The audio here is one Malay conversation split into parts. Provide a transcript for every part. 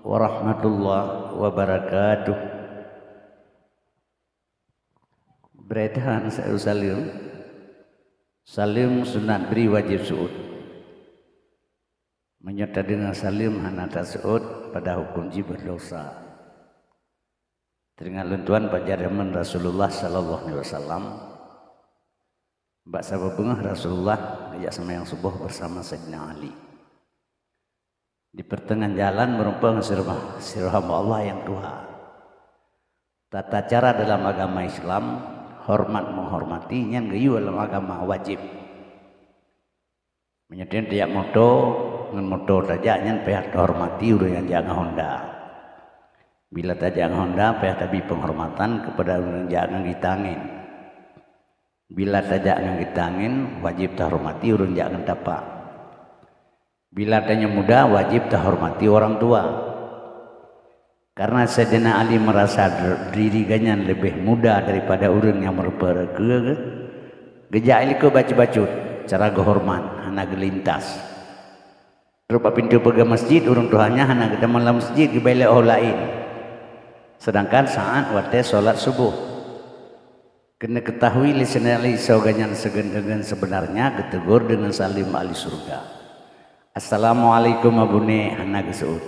warahmatullahi wabarakatuh. Beredahan saya salim sunat beri wajib suud. Menyerta dengan salim hanata suud pada hukum berdosa. Teringat luntuan pajaran Rasulullah sallallahu alaihi wasallam. Mbak sahabat bengah Rasulullah ajak sembahyang subuh bersama Sayyidina Ali. Di pertengahan jalan merupakan sirah Allah yang tua. Tata cara dalam agama Islam, hormat menghormati, yang gayu dalam agama wajib. Menyediakan tiap moto, dengan moto saja yang pihak hormati urang yang jangan Honda. Bila tajak Honda, pihak tabi penghormatan kepada urang jangan ditangin. Bila tajak ditangin, wajib terhormati urang jangan dapat. Bila tanya muda, wajib terhormati orang tua. Karena Sayyidina Ali merasa dirinya lebih muda daripada orang yang merupakan gejak iliko baca-bacut cara kehormat anak gelintas. Rupa pintu pergi masjid orang tuanya anak ke dalam masjid ke balik orang lain. Sedangkan saat waktu solat subuh kena ketahui lisannya sauganyan segan-segan sebenarnya ketegur dengan salim ahli surga. Assalamualaikum abune anak gesuud.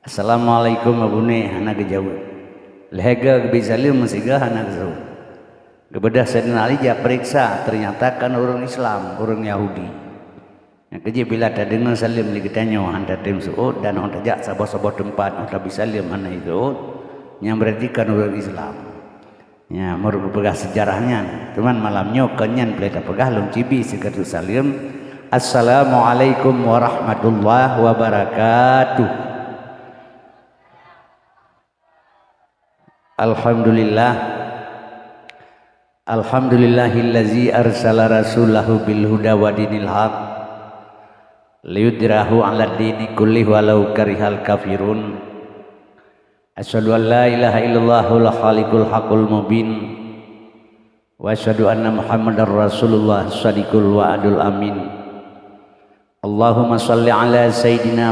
Assalamualaikum abune anak gejauh. Lega bisalim mesiga anak gesuud. Kebedah Sayyidina Ali dia periksa ternyata kan orang Islam, orang Yahudi. Yang keji bila ada dengan salim li kitanya anda tim suud dan orang tajak sabah-sabah tempat orang bisalim anak itu yang berarti kan orang Islam. Ya, merupakan sejarahnya. Teman malamnya kenyan pelita pegah long cibi sekatu salim. Assalamualaikum warahmatullahi wabarakatuh. Alhamdulillah. Alhamdulillahillazi arsala rasulahu bil huda wa dinil haq liyudhirahu 'ala dini kulli walau karihal kafirun. Asyhadu an la ilaha illallahul khaliqul haqqul mubin wa asyhadu anna muhammadar rasulullah shadiqul wa'dul amin. Allahumma salli ala Sayyidina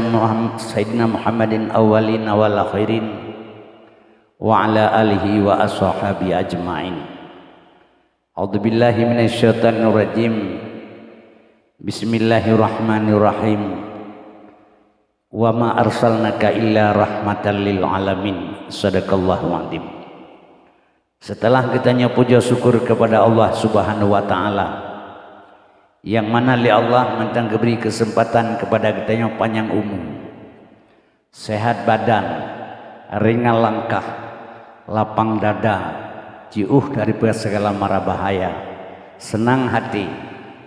Muhammadin awalin wal akhirin wa ala alihi wa ashabi ajma'in. A'udzu billahi minasyaitonir rajim. Bismillahirrahmanirrahim. Wa ma arsalnaka illa rahmatan lil alamin. Shadaqallahu adzim. Setelah kita puja syukur kepada Allah Subhanahu wa taala, yang mana li Allah mentang beri kesempatan kepada kita yang panjang umur, sehat badan, ringan langkah, lapang dada, jauh daripada segala mara bahaya, senang hati,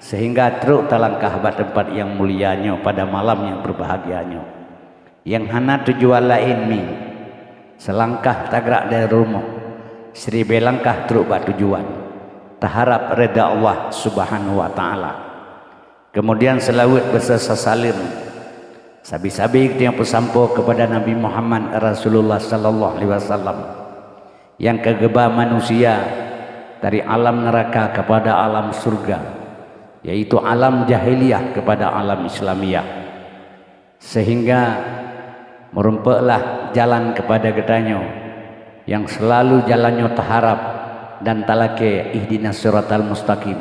sehingga teruk talangkah pada tempat yang mulianya pada malam yang berbahagianya. Yang hana tujuan lain mi, selangkah tagrak dari rumah, seribu langkah teruk bak tujuan, taharap reda Allah Subhanahu wa taala. Kemudian selawat bersama salim sabi-sabi yang pesampo kepada Nabi Muhammad Rasulullah sallallahu alaihi wasallam yang kegeba manusia dari alam neraka kepada alam surga, yaitu alam jahiliyah kepada alam Islamiyah, sehingga merumpaklah jalan kepada getanyo yang selalu jalannya taharap dan talake ihdinas siratal mustaqim,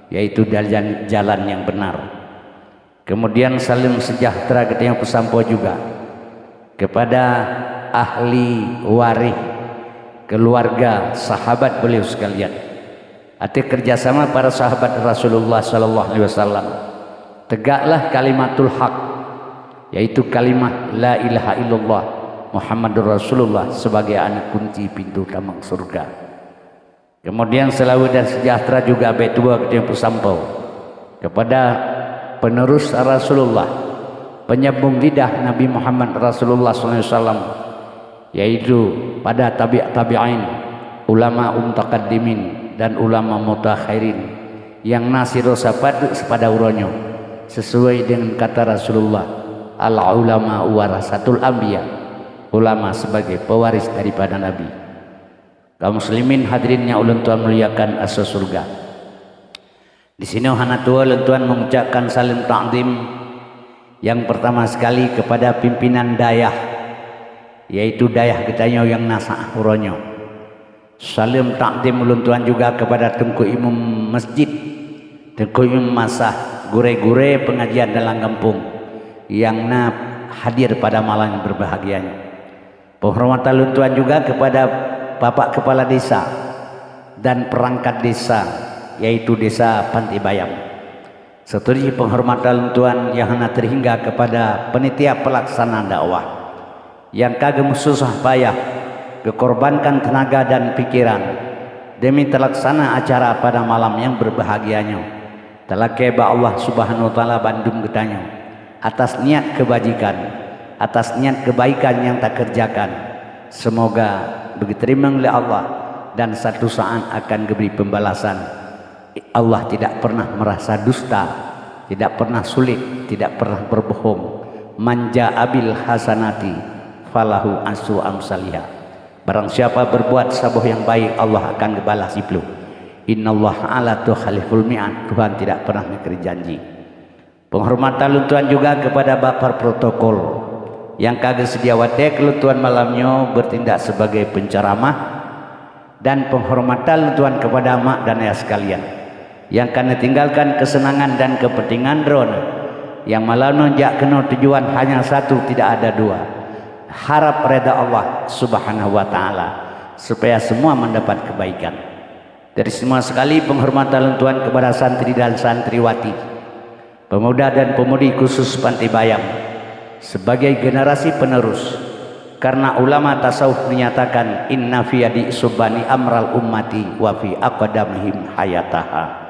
yaitu jalan yang benar. Kemudian salim sejahtera kita yang pesampo juga kepada ahli waris, keluarga, sahabat beliau sekalian. Arti kerjasama para sahabat Rasulullah sallallahu alaihi wasallam. Tegaklah kalimatul haq, yaitu kalimat la ilaha illallah Muhammadur Rasulullah sebagai anak kunci pintu tamang surga. Kemudian selawat dan sejahtera juga betua kita yang pesampau kepada penerus Rasulullah, penyambung lidah Nabi Muhammad Rasulullah SAW, yaitu pada tabi'in, ulama mutaqaddimin dan ulama mutakhirin yang nasiru sapadu pada uronyo sesuai dengan kata Rasulullah, al ulama warasatul anbiya, ulama sebagai pewaris daripada Nabi. Kaum muslimin hadirinnya ulun tuan muliakan asa surga. Di sini hana tua ulun tuan mengucapkan salim ta'zim yang pertama sekali kepada pimpinan dayah yaitu dayah getanyo yang nasah uronyo. Salim takdim ulun tuan juga kepada Tengku Imam Masjid, Tengku Imam Masah, gure-gure pengajian dalam kampung yang hadir pada malam yang berbahagianya. Penghormatan ulun tuan juga kepada Bapak Kepala Desa dan perangkat desa, yaitu Desa Pantai Bayam. Seterusnya penghormatan ulun tuan yang terhingga kepada penitia pelaksana dakwah yang kagem susah payah kekorbankan tenaga dan pikiran demi terlaksana acara pada malam yang berbahagianya. Telah keba Allah Subhanahu wa taala bandung getanyo atas niat kebajikan, atas niat kebaikan yang tak kerjakan. Semoga diterima oleh Allah dan satu saat akan diberi pembalasan. Allah tidak pernah merasa dusta, tidak pernah sulit, tidak pernah berbohong. Manja abil hasanati falahu asu amsalihah. Barang siapa berbuat sabuh yang baik, Allah akan balas iblu. Innallaha ala tukhaliful mi'ad. Tuhan tidak pernah negeri janji. Penghormatan luntuan juga kepada Bapak Protokol yang kagak sedia watek luntuan malamnya bertindak sebagai penceramah, dan penghormatan luntuan kepada mak dan ayah sekalian yang akan tinggalkan kesenangan dan kepentingan drone yang malam jak kena tujuan hanya satu, tidak ada dua. Harap reda Allah Subhanahu wa taala supaya semua mendapat kebaikan. Dari semua sekali penghormatan Tuhan kepada santri dan santriwati, pemuda dan pemudi khusus Pantai Bayam sebagai generasi penerus, karena ulama tasawuf menyatakan inna fi yadi subani amral ummati wa fi aqdamihim hayataha.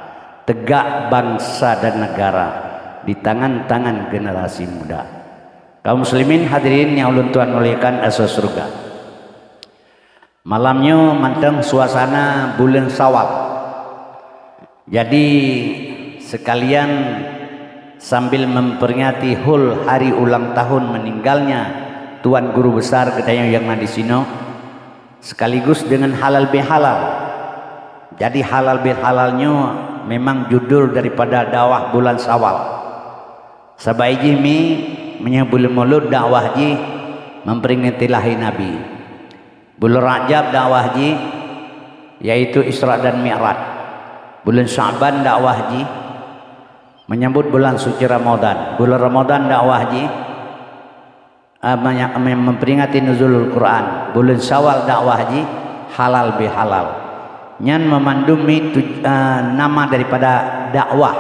Tegak bangsa dan negara di tangan-tangan generasi muda. Kaum muslimin hadirin yang ulun tuan muliakan asa surga. Malamnya manteng suasana bulan Syawal. Jadi sekalian sambil memperingati hari ulang tahun meninggalnya Tuan Guru Besar katanya yang di sini, sekaligus dengan halal bihalal. Jadi halal bihalalnya memang judul daripada dakwah bulan Syawal. Sabaiji mi menyebut mulut dakwah ji memperingati lahir Nabi. Bulan Rajab dakwah ji yaitu Isra dan Mi'raj. Bulan Sya'ban dakwah ji menyambut bulan suci Ramadan. Bulan Ramadan dakwah ji memperingati nuzulul Quran. Bulan Syawal dakwah ji halal bihalal. Nyan memandumi nama daripada dakwah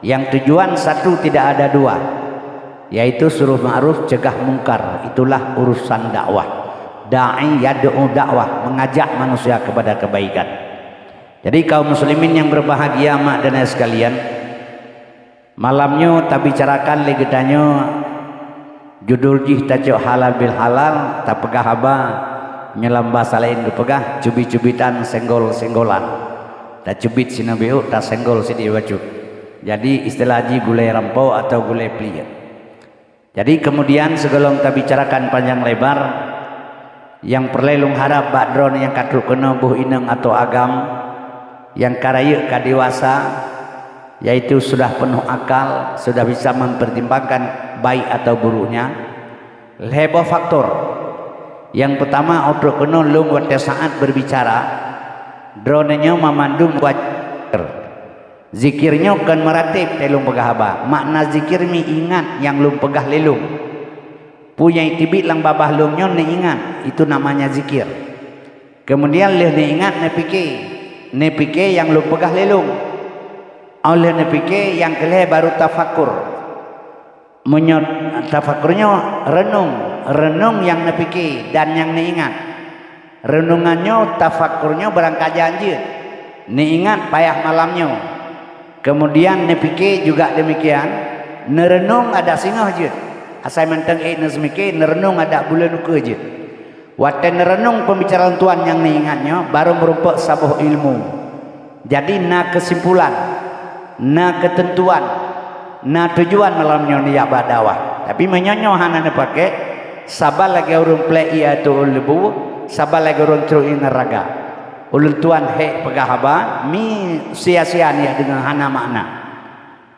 yang tujuan satu, tidak ada dua, yaitu suruh ma'ruf cegah mungkar. Itulah urusan dakwah. Da'i yad'u dakwah, mengajak manusia kepada kebaikan. Jadi kaum muslimin yang berbahagia mak dan sekalian, malamnya tak bicarakan legetanyo judul jih tajuk halal bil halal, tak pegah haba nyelam bahasa lain dipegah cubit-cubitan senggol-senggolan, tak cubit sinabiu tak senggol sidi wajub. Jadi istilah ji gulai rampau atau gulai peliat. Jadi kemudian segolong tak bicarakan panjang lebar, yang perlelung harap bakdron yang katruk kena buh ineng atau agam yang karaya kadewasa, yaitu sudah penuh akal, sudah bisa mempertimbangkan baik atau buruknya. Lebo faktor. Yang pertama, otruk kena lung wate saat berbicara, dronenya memandung wajar. Zikirnya kan meratib telung pegah haba. Makna zikir mi ingat yang lung pegah lelung. Punya tibit lang babah lungnya ne ingat, itu namanya zikir. Kemudian leh ne ingat ne fikir yang lung pegah lelung. Oleh ne fikir yang keleh baru tafakur. Tafakurnya renung yang ne fikir dan yang ne ingat. Renungannya tafakurnya berangkat janji. Ne ingat payah malamnya. Kemudian ne fikir juga demikian. Ne renung ada singa je. Asal menteng nazmike nerenung ada bulan uka je. Watan nerenung pembicaraan tuan yang ingatnya baru merupakan sabuh ilmu. Jadi na kesimpulan, na ketentuan, na tujuan malamnya ni abad dakwah. Tapi menyonyo hana ne pakai sabar lagi urung play ia tu lebu, sabar lagi urung terus neraga. Ulun tuan he pegah haba mi sia-sia ni dengan hana makna.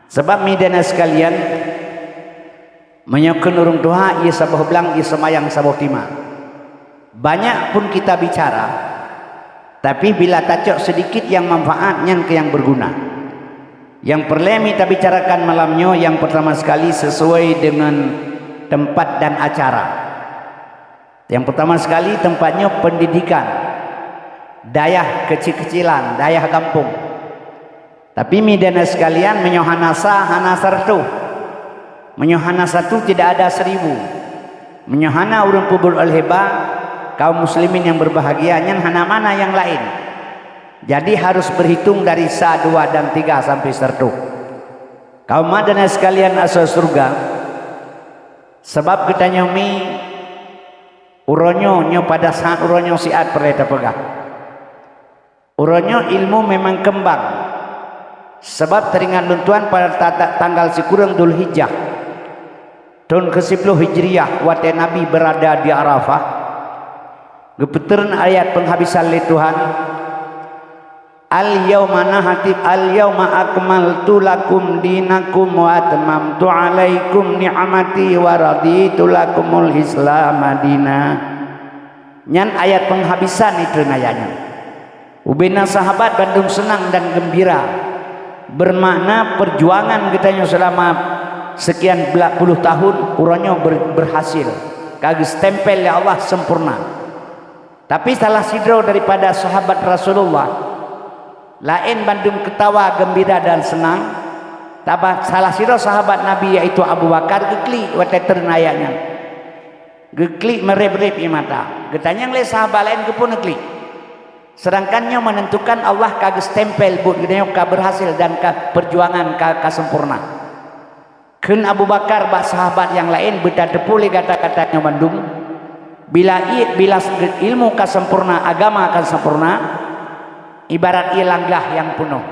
Sebab mi dana sekalian menyokong urung doa ia sabuh belang ia semayang sabuh timah. Banyak pun kita bicara, tapi bila tacok sedikit yang manfaatnya ke yang berguna. Yang perlu kita bicarakan malamnya, yang pertama sekali sesuai dengan tempat dan acara. Yang pertama sekali tempatnya pendidikan, dayah kecil-kecilan, dayah kampung. Tapi midana sekalian menyohanasa hanasar tu, menyohana satu tidak ada 1000. Menyohana urang pubul al-heba kaum muslimin yang berbahagia nyan hana mana yang lain. Jadi harus berhitung dari 1, 2 dan 3 sampai 100. Kaum madana sekalian asal surga, sebab kita nyomi uronyo nyo pada saat uronyo siat perleta pegah. Uronyo ilmu memang kembang, sebab teringat luntuan pada tanggal sikurang Dhul Hijjah tahun ke-10 Hijriah waktu Nabi berada di Arafah. Gepeteran ayat penghabisan li Tuhan, al-yawma nahatib al-yawma akmaltu lakum dinakum wa atmamtu alaikum ni'mati wa raditu lakumul islam madinah. Nyan ayat penghabisan itu ayatnya. Ubina sahabat bandung senang dan gembira, bermakna perjuangan kitanya selama sekian puluh tahun uranyo berhasil, kagis tempel ya Allah sempurna. Tapi salah sidro daripada sahabat Rasulullah, lain bandung ketawa gembira dan senang, tapi salah sidro sahabat Nabi yaitu Abu Bakar gekli waktu ternayanya, gekli merep-rep mata, getanya oleh sahabat lain kepun gekli. Sedangkannya menentukan Allah kagis tempel buat gedenya ka berhasil dan ka perjuangan ka sempurna. Ken Abu Bakar bak sahabat yang lain beda tepuli kata-katanya bandung. Bila ilmu ka sempurna, agama akan sempurna, ibarat ia langgah yang penuh.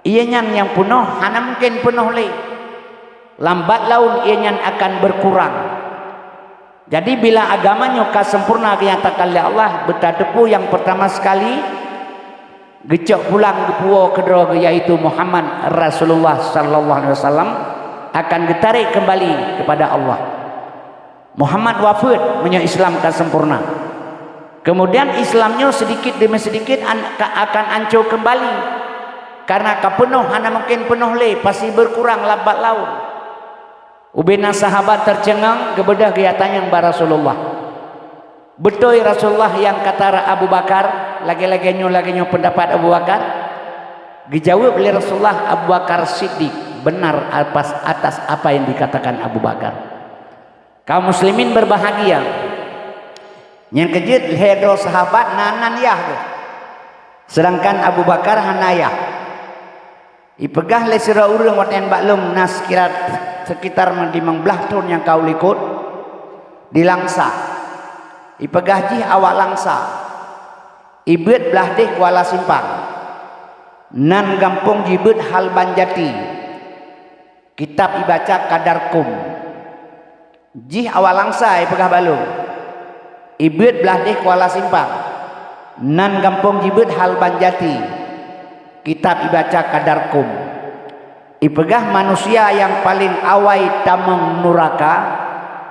Ianya yang penuh hana mungkin penuh le. Lambat laun ianya akan berkurang. Jadi bila agamanya ka sempurna dinyatakan oleh Allah, betadepu yang pertama sekali gecok pulang ke pulau kedua yaitu Muhammad Rasulullah sallallahu alaihi wasallam akan ditarik kembali kepada Allah. Muhammad wafat menyo Islam ka sempurna. Kemudian Islamnya sedikit demi sedikit akan hancur kembali. Karena ka penuh hana mungkin penuh le, pasti berkurang lambat laun. Ubina sahabat tercengang kebedah kelihatannya mbak Rasulullah. Betul Rasulullah yang kata Abu Bakar, lagi-lagi pendapat Abu Bakar. Dijawab oleh Rasulullah, Abu Bakar Siddiq benar atas apa yang dikatakan Abu Bakar. Kaum muslimin berbahagia. Yang kejut ledo sahabat nanan yah. Sedangkan Abu Bakar hanayah. Ipegah le sira urang waten baklum nas kirat sekitar 15 tahun yang kau likut di Langsa. Ipegah jih awak Langsa. Ibet belah deh Kuala Simpang. Nan gampung jibet hal Banjati. Kitab ibaca Kadarkum. Jih awak Langsa ipegah balung. Ibet belah deh Kuala Simpang. Nan gampung jibet hal Banjati. Kitab ibaca Kadarkum. Ipegah manusia yang paling awai tamang nuraka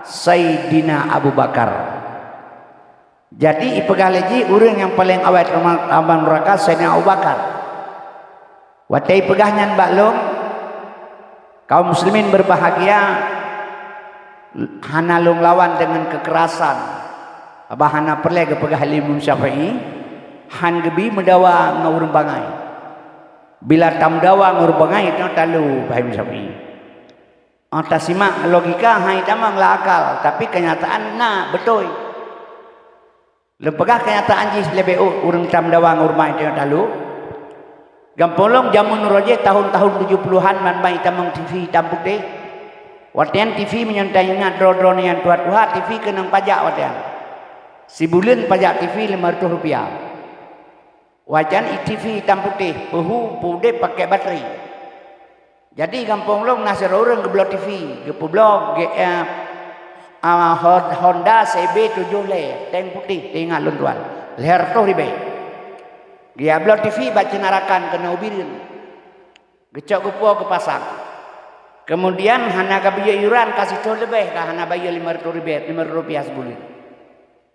Sayyidina Abu Bakar. Jadi ipegah lagi orang yang paling awai tamang nuraka Sayyidina Abu Bakar. Watai ipegah nyan baklum kaum muslimin berbahagia hana lung lawan dengan kekerasan. Abah hana perle ke pegah Imam Syafi'i han gebi mendawa ngurung bangai. Bila tamdawa ngurbangai itu talu Imam Syafi'i. Anta simak logika hai tamang la akal, tapi kenyataan nah betul. Lepegah kenyataan jis lebih urang tamdawa ngurbangai itu talu. Gampolong jamun roje tahun-tahun 70-an man bai tamang TV tampuk deh. Watian TV menyantainya dro-dro yang tuat-tuat TV kenang pajak watian. Sebulan pajak TV Rp500. Wajan ITV hitam putih, pehu pude pakai bateri. Jadi kampung long nasir orang ke blok TV, ke blok Honda CB 7 le, tank putih, tinggal luntuan. Leher tu ribe. Dia blok TV baca narakan kena ubirin. Gecok gepua ke pasang. Kemudian hana ka biaya iuran kasih tu lebih, ka hana bayar Rp500 sebulan.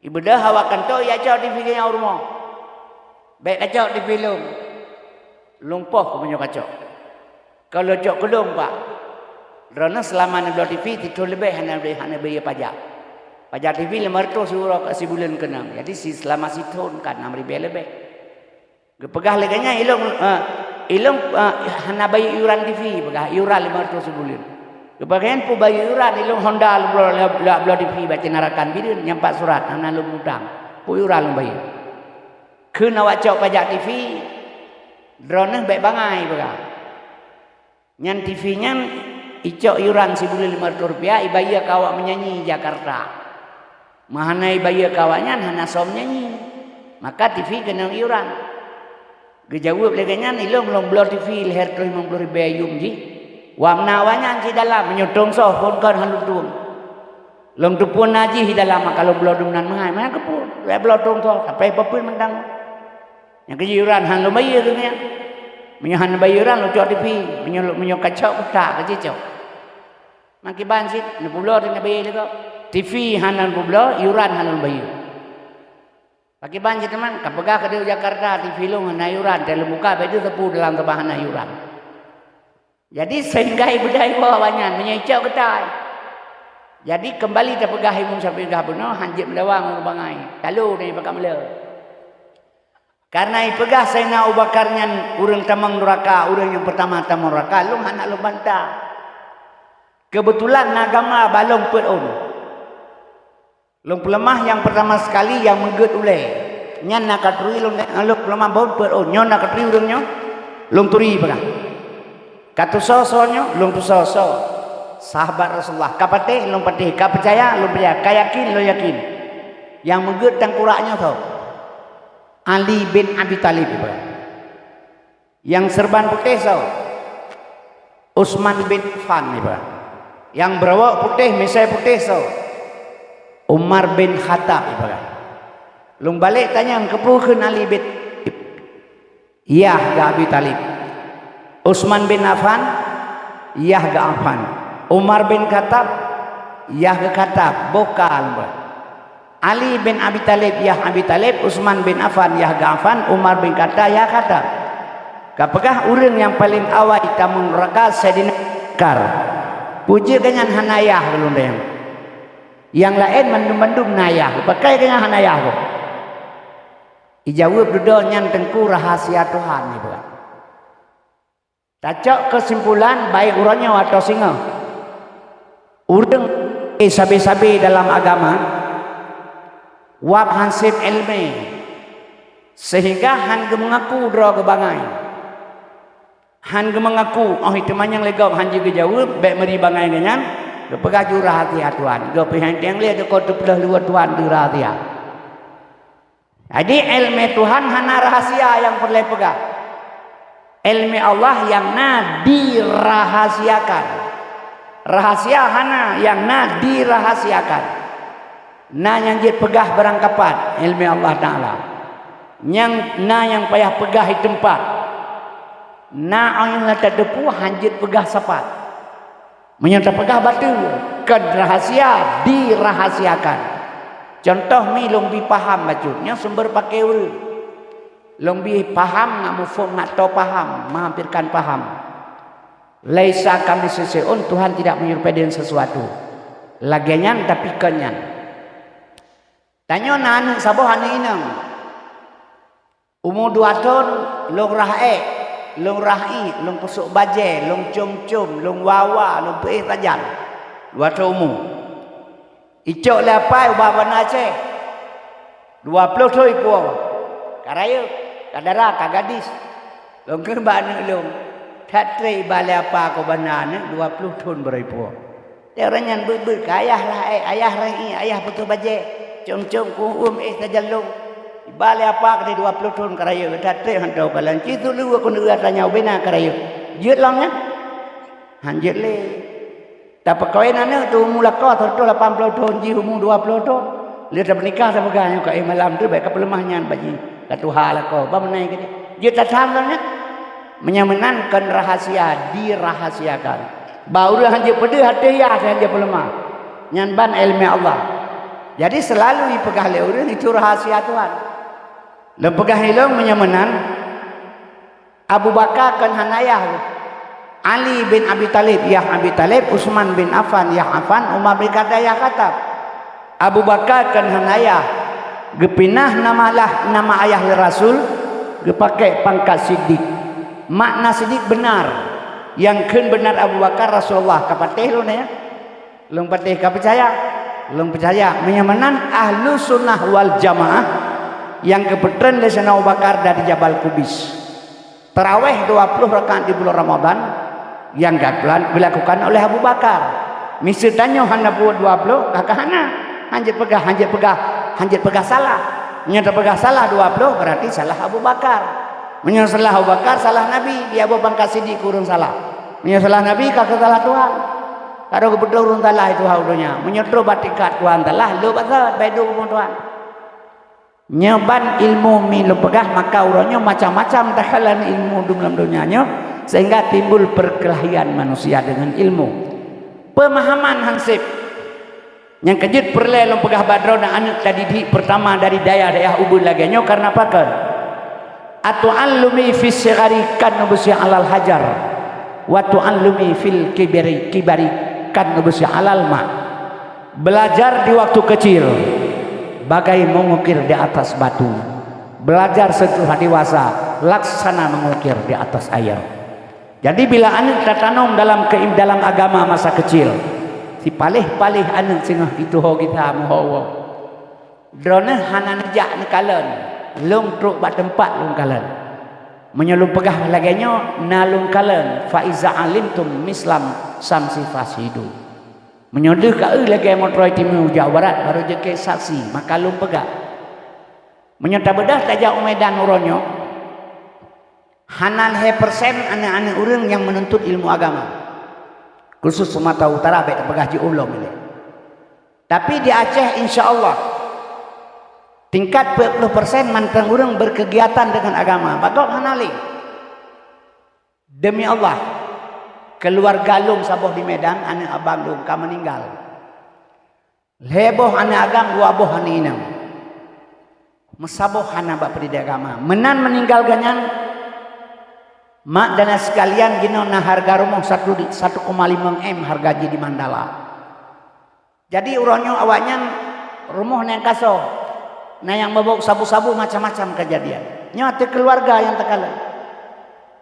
Ibu dah awak kantor ya cak TV nya rumah. Baik kacau di film. Lumpuh punya kacau. Kalau cak kelung pak. Kerana selama nak TV itu lebih hanya bayar pajak. Pajak TV 500 euro kat sebulan kena. Jadi selama setahun kan 6 lebih. Pegah leganya ilong hanya bayar iuran TV pegah iuran 500 sebulan. Kebagian pu bayar iuran ilong Honda lo TV baca narakan bidun nyampak surat hanya lo mutang. Pu iuran lo bayar. Kena awak cak pajak TV drone baik bangai pegah. Nyan TV-nya icok iuran sebulan 500 rupiah ibayar kawak menyanyi Jakarta. Mahana ibayar kawaknya hana som nyanyi. Maka TV kena iuran. Gejawab leganya ilong belum TV leher 50 ribu ayum ji. Wamna awanya di dalam menyotong so pun kan halu tuang. Long tupun aji di dalam kalau belum dunan mahai mana kepun. Belum tong so sampai papun mendang. Yang kejuran halu bayar tu nya. Menyahan bayaran lo cok TV, menyok kacau kutak kacau. Maki bansit, nak pulau dengan bayar juga. TV hanan pulau, iuran hanan bayar. Pagi bansit teman, kapagah ke Jakarta, TV lo hanan iuran, dalam muka bedu tepu dalam tebahan iuran. Jadi sehingga budaya bawahnya menyecau ketai. Jadi kembali terpegah imun sampai gah benar, hanjit mendawang bangai. Kalau ni pakai mula. Karena ipegah Sayyidina Abu Bakar nyan urang tamang neraka, urang yang pertama tamang neraka, lu anak lu bantah. Kebetulan agama balong peun. Long pelemah yang pertama sekali yang mengget uleh. Nyan nak katui long pelemah baun peun, nyon nak katui urangnya. Long turi pegah. Katusoso-sonyo long tusoso. Sahabat Rasulullah, kapatih long patih, ka percaya long percaya, ka yakin long yakin. Yang mengget tangkuraknya tau. Ali bin Abi Talib yang serban putih so Utsman bin Affan yang berawak putih misai putih so Umar bin Khattab lung balik tanya kepukeun Ali bin iya ga Abi Talib Utsman bin Affan iya ga Affan Umar bin Khattab iya ga Khattab bokal Ali bin Abi Talib ya Abi Talib, Utsman bin Affan ya Affan, Umar bin Khattab ya Khattab. Kapagah urang yang paling awal tamun neraka Sayyidina Bakar. Puji dengan hanayah belum. Yang lain mendum-mendum nayah, pakai dengan hanayah. Ijawab duduk nyan tengku rahasia Tuhan ni bukan. Tacok kesimpulan baik urangnya atau singa. Urang sabi-sabi dalam agama wab hansip ilmi sehingga han mengaku dra kebangai han mengaku oh itu manyang legau han juga jawab baik meri bangai dengan pegah jurah hati Tuhan go pihan tiang lihat ko tepelah luar Tuhan dirahsia. Jadi ilmu Tuhan hana rahasia yang perlu pegah. Ilmu Allah yang dirahasiakan. Rahasia hana yang dirahasiakan. Yang dia pegah berangkapan ilmu Allah Ta'ala yang payah pegah di tempat yang tak depu hanjit pegah sapat menyata pegah batu kan rahasia dirahasiakan. Contoh mi long bi paham bacutnya sumber pakai ul long bi paham nak mufum nak tahu paham menghampirkan paham laisa kami seseun Tuhan tidak menyerupai dengan sesuatu lagiannya tapi kenyan. Tanya nanu saboh anu inang. Umur 2 tahun long rahi, long pusuk baje, long cum-cum, long wawa, long peih tajan. 2 tahun umur. Icok lepai ubah Aceh. 20 tahun ipu. Karaya, kadara, kagadis. Long kembang long. Tatri balik apa ko banana 20 tahun beripu. Dia orang yang ber ayah lah ayah rahi, ayah putu baje. Cung-cung ku tajalung balik apa ke 20 tahun karaya datang handau kalan citu lu aku nak tanya bena karaya jut langnya hanjit le tapi kawinan tu mula kau tu 80 tahun ji umur 20 tahun lihat dah menikah sama ganya kat malam tu baik kepelemahnya bagi katu hal kau ba menai ke jut datang langnya menyamankan rahasia dirahasiakan baru hanjit pedih hati ya hanjit pelemah nyan ban ilmu Allah. Jadi selalu dipegah oleh orang itu rahasia Tuhan. Lepegah hilong menyamanan Abu Bakar kan hanayah, Ali bin Abi Talib ya Abi Talib, Utsman bin Affan ya Affan, Umar bin Khattab ya Khattab. Abu Bakar kan hanayah, gepinah nama ayah Rasul, gepakai pangkat Siddiq. Makna Siddiq benar, yang kan benar Abu Bakar Rasulullah kapatih lu ya. Lung patih percaya, lung percaya menyamanan ahlu sunnah wal jamaah yang kepetren lesana Abu Bakar dari Jabal Kubis. Tarawih 20 rakaat di bulan Ramadan yang gaglan dilakukan oleh Abu Bakar. Misalnya hanya buat 20 kakahana hanjit pegah salah. Nyata pegah salah 20 berarti salah Abu Bakar. Menyesalah Abu Bakar salah Nabi, dia Abu Bakar Siddiq kurang salah. Menyesalah Nabi kakak salah Tuhan. Kalau kebetulan urun talah itu haudunya, menyetro batikat Tuhan talah, lu betul bedu Tuhan. Nyoban ilmu mi lu pegah maka urangnya macam-macam takalan ilmu dalam dunianya sehingga timbul perkelahian manusia dengan ilmu. Pemahaman hansip yang kejut perle lu pegah badro dan anak tadi di pertama dari daya ubud lagi nyo karena apa kan? Atu'allumi fi sigari kan nubusi alal hajar wa tu'allumi fil kibari kan nubusi alal ma. Belajar di waktu kecil bagai mengukir di atas batu, belajar setelah dewasa laksana mengukir di atas air. Jadi bila anak tertanam dalam agama masa kecil, si palih anak singah itu ho kita muhawa drone hana nejak ni kalen lung truk bat tempat lung kalen menyelum pegah laganya nalung kalen fa iza alimtum mislam samsi fasidu menyodeh ka lagi motroi timur Jawa Barat baru jeke saksi maka lung pegah menyata bedah tajak umedan uronyo hanan he persen anak-anak orang yang menuntut ilmu agama khusus Sumatera Utara baik pegah ji ulum ini. Tapi di Aceh insyaallah tingkat 40% mantan orang berkegiatan dengan agama. Bagok hanali. Demi Allah, keluarga lum saboh di Medan, anak abang lum ka meninggal. Leboh anak agam dua boh ani inam. Mesaboh anak bak pendidik agama. Menan meninggal ganyan mak dan sekalian gino nah harga rumah 1,5 M harga di Mandala. Jadi uronyo awaknya rumah neng kaso. Nah yang bawa sabu-sabu macam-macam kejadian. Nyata keluarga yang terkala.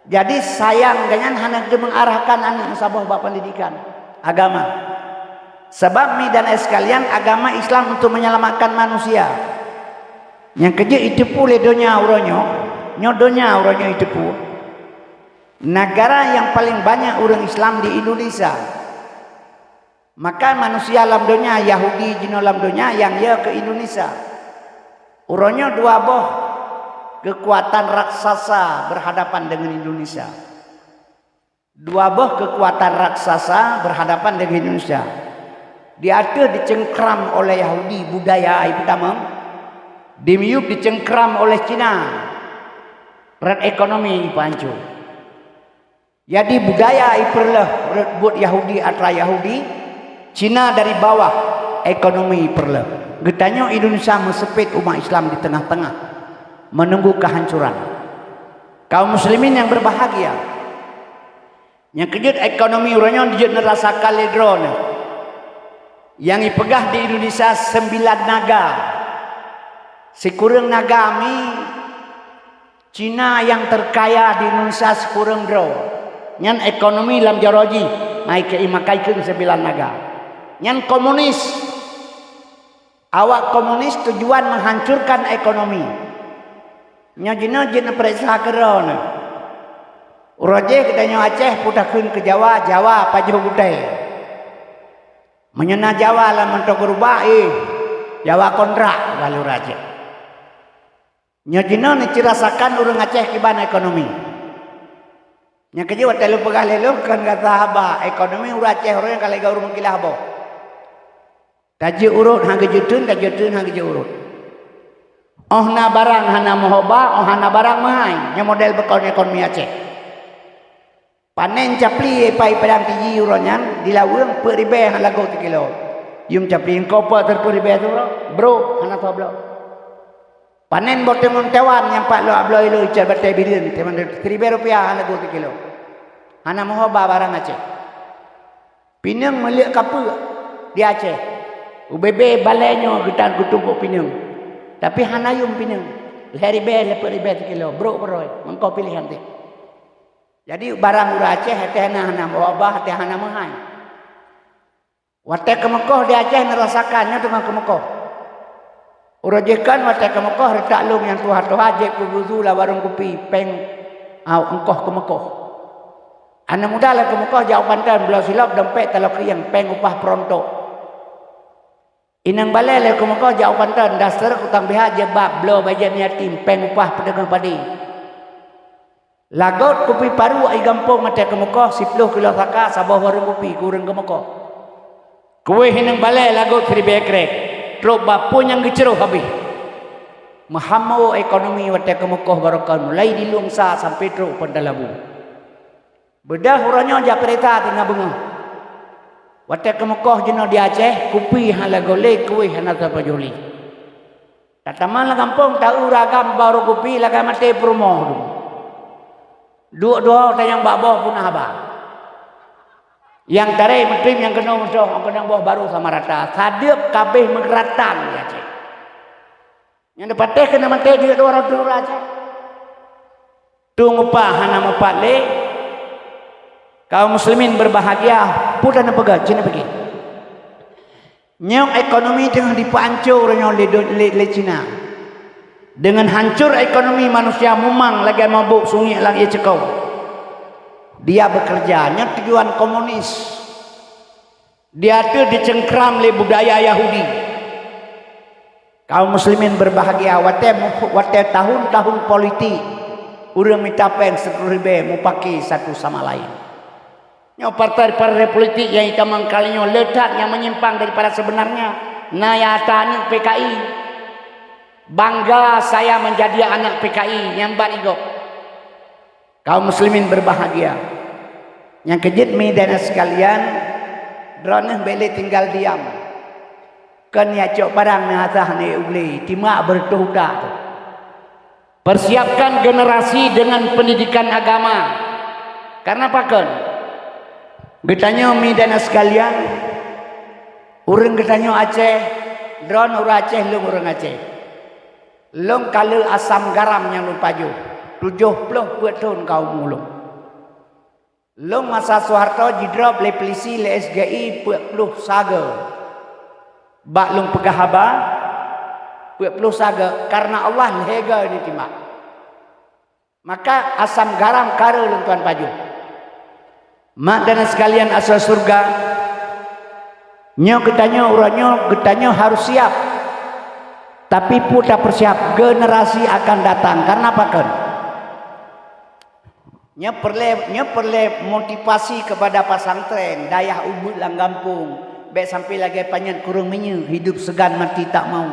Jadi sayang dengan hanya dia mengarahkan anak sabah bak pendidikan agama. Sebab mi dan sekalian agama Islam untuk menyelamatkan manusia. Yang kerja itu pula donya uronyo, nyodonya uronyo itu pula. Negara yang paling banyak orang Islam di Indonesia. Maka manusia dalam dunia Yahudi jino dalam dunia yang ya ke Indonesia. Uronyo dua boh kekuatan raksasa berhadapan dengan Indonesia. Dua boh kekuatan raksasa berhadapan dengan Indonesia. Diatur dicengkram oleh Yahudi budaya pertama. Dimiup dicengkram oleh Cina. Red ekonomi pancur. Jadi budaya iperlah buat Yahudi atra Yahudi, Cina dari bawah ekonomi iperlah. Getanya Indonesia mesepit umat Islam di tengah-tengah menunggu kehancuran. Kaum muslimin yang berbahagia. Yang kejut ekonomi urangnya dijut nerasa kaledron. Yang ipegah di Indonesia 9 naga. Sekurang naga mi Cina yang terkaya di Indonesia sekurang draw. Nyan ekonomi dalam jaroji naik ke imakai ke 9 naga. Nyan komunis awak komunis tujuan menghancurkan ekonomi. Nyajina jina periksa keron. Uraje katanya Aceh putakun ke Jawa, Jawa pajuh budai. Menyena Jawa lah mentok berubah Jawa kontrak lalu raja. Nyajina ni cirasakan urang Aceh kiban ekonomi. Yang kedua telu pegah lelu kan kata haba ekonomi urut Aceh orang kalau gak urut kilah haba. Taji urut hang kejutun hang urut. Oh na barang hana mohoba, oh hana barang mahai. Yang model bekal ekonomi Aceh. Panen capli pai padang tiji uronyan di lawang peribe hang lagu 3 kilo. Yung caping kopa terkuri betu bro, hana to bro. Panen bote montewan yang pak lo ablo ilo icar bate bilin teman Rp1,000 hana 2 kilo. Hana moho barang Aceh. Pinang meliak kapu di Aceh. UBB balenyo getan kutubuk pinang. Tapi hana yung pinang. Rp1,000 kilo bro mengko pilihan teh. Jadi barang ura Aceh hati hana bawa hati hana mahai. Wate ke Mekoh di Aceh nerasakannya dengan ke Mekoh. Urajekan wate ke Mekoh retak lung yang tuha-tuha jek kubuzu lah warung kopi peng engkoh ke Mekoh. Anak muda lah ke Mekoh jauh pantan belau silap dompet kalau kriang peng upah pronto. Inang balai lah ke Mekoh jauh pantan dasar kutang biha jebab belau bajan yatim peng upah pedagang padi. Lagot kopi paru ai gampung mate ke Mekoh 10 kilo saka sabah warung kopi kurang ke Mekoh. Kue hinang balai lagot Rp1,000 truk bapu yang geceruh habis. Mahamau ekonomi wate ke Mekoh barokan mulai di Lungsa sampai truk Pandalabu. Bedah uranya ja kereta tengah bunga. Wate ke Mekoh jeno di Aceh kupi hala golek kue hana apa joli. Tataman la kampung tahu ragam baru kupi laga mate promo. Dua tayang baboh punah abang. Yang tarai mentrim yang kena musuh, yang kena buah baru sama rata. Sadep kabeh mengeratan di Aceh. Yang dapat teh kena mati dia 200 aja. Tunggu upah hana mepat le. Kaum muslimin berbahagia, putan pegat Cina pergi. Nyong ekonomi tengah dipancur nyong le Cina. Dengan hancur ekonomi manusia mumang lagi mabuk sungai lagi cekau. Dia bekerjanya tujuan komunis. Dia tu dicengkram oleh budaya Yahudi. Kaum muslimin berbahagia. Wate tahun-tahun politik. Urang minta pen 10.000 mau pakai satu sama lain. Nyo partai-partai politik yang hitam kalinya letak yang menyimpang daripada sebenarnya. Nayatanya PKI. Bangga saya menjadi anak PKI. Nyambat igok. Kaum muslimin berbahagia. Yang kejut medan sekalian, drone beli tinggal diam. Kan ya cok barang nahasah ni uli, timak bertuhda. Persiapkan generasi dengan pendidikan agama. Karena apa kan? Getanya medan sekalian, urang getanya Aceh, drone urang Aceh, lung urang Aceh. Lung kalau asam garam yang lupa jo. 70 tahun kau mulung. Long masa Soeharto jidrop le polisi le SGI 40 saga. Bak long pegah haba 40 saga karena Allah lega ini timak. Maka asam garam kara long tuan paju. Mak dan sekalian asal surga. Nyo ketanya uranyo ketanya harus siap. Tapi pun tak persiap generasi akan datang karena apa kan? Nya perle motivasi kepada pesantren dayah ubud lang kampung baik sampai lagi panjang kurang menyu hidup segan mati tak mau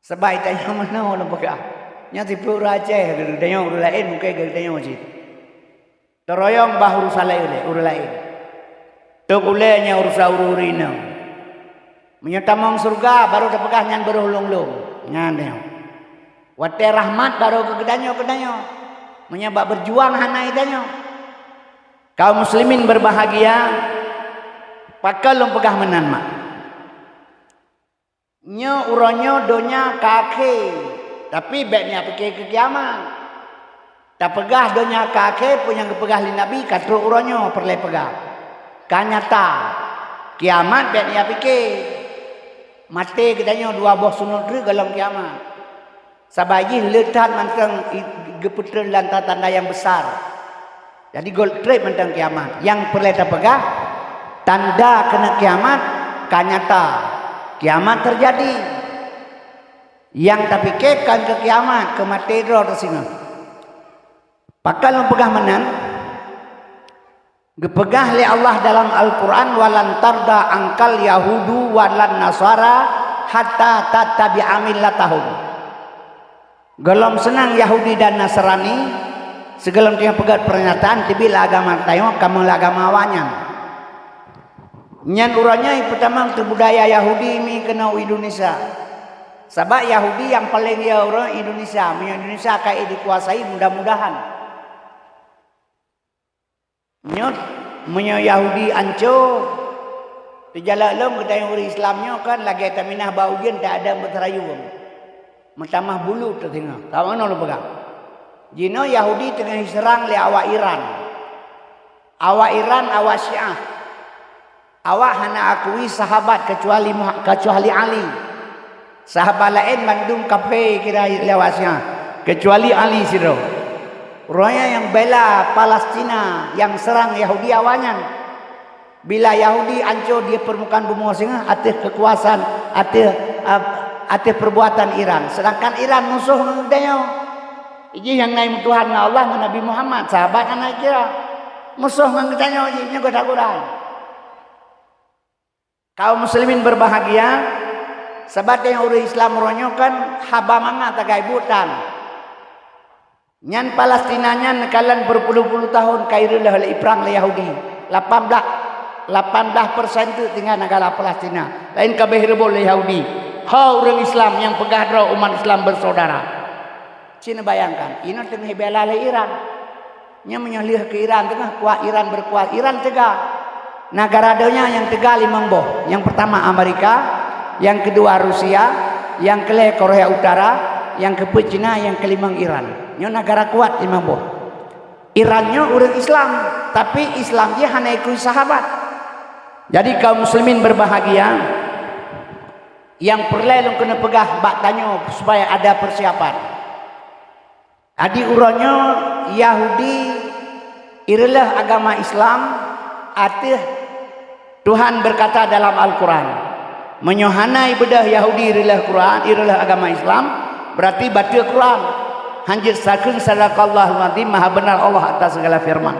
sebaik tanya mana orang pegah nya tipu Aceh tanya urang lain mungkin tanya masjid teroyong bah urus urang lain tok ulenya urus ururina menyetamong surga baru dapegah nyan berulung-ulung nyan wate rahmat baru kegedanyo menyebab berjuang hana itanya. Kaum muslimin berbahagia. Pakal long pegah menan mak. Nyo uronyo donya kake. Tapi beknya pergi ke kiamat. Tak pegah donya kake punya kepegah li Nabi katru uronyo perle pegah. Kanyata kiamat beknya pergi. Mati katanya 2 boh sunut dalam kiamat. Sabayi letak mantang geputran lantar tanda yang besar. Jadi gold trade mantang kiamat. Yang perlu pegah tanda kena kiamat kanyata. Kiamat terjadi. Yang tapi kekan ke kiamat ke matedro tersini. Pakal pegah menan. Gepegah li Allah dalam Al-Quran walan tarda angkal yahudu walan nasara hatta tattabi'a millatahum. Gelom senang Yahudi dan Nasrani segelom dia pegat pernyataan tibila agama tayo kamu agama awanya Nyan uranya yang pertama tu budaya Yahudi mi kena Indonesia. Sebab Yahudi yang paling ya orang Indonesia, Indonesia kayak dikuasai mudah-mudahan. Nyot menyo Yahudi anco terjalan lom kita orang Islamnya kan lagi taminah baujen tak ada berterayu. Mentamah bulu tertengah. Tahu mana lo pegang? Jino Yahudi tengah diserang oleh awak Iran. Awak Iran, awak Syiah. Awak hana akui sahabat kecuali Ali. Sahabat lain mandung kafe kira lewasnya kecuali Ali siro. Orangnya yang bela Palestina yang serang Yahudi awalnya. Bila Yahudi ancur di permukaan bumi singa atas kekuasaan atas perbuatan Iran. Sedangkan Iran musuh ngedanya. Ini yang naik Tuhan Allah Nabi Muhammad sahabat anak kira musuh ngedanya ini goda-goda. Kaum muslimin berbahagia sebab yang orang Islam ronyokan haba manga tagai butan. Nyan Palestina nyan nekalan berpuluh-puluh tahun kairulah oleh perang le Yahudi. 18% tu tinggal negara Palestina. Lain kabeh rebol le Yahudi. Ha orang Islam yang pegah dra umat Islam bersaudara. Cina bayangkan, ini tengah bela le Iran. Nya menyalih ke Iran tengah kuat Iran berkuat. Iran tegak. Negara donya yang tegak limang boh. Yang pertama Amerika, yang kedua Rusia, yang kelima Korea Utara, yang keempat Cina, yang kelima Iran. Nyo negara kuat limang boh. Irannya orang Islam, tapi Islam dia hanya ikut sahabat. Jadi kaum muslimin berbahagia. Yang perlu kena pegah bak tanya supaya ada persiapan. Adi urannya Yahudi iralah agama Islam atih Tuhan berkata dalam Al-Quran menyohanai bedah Yahudi iralah Quran iralah agama Islam berarti baca Quran hanjir sakun sadaqallahul azim maha benar Allah atas segala firman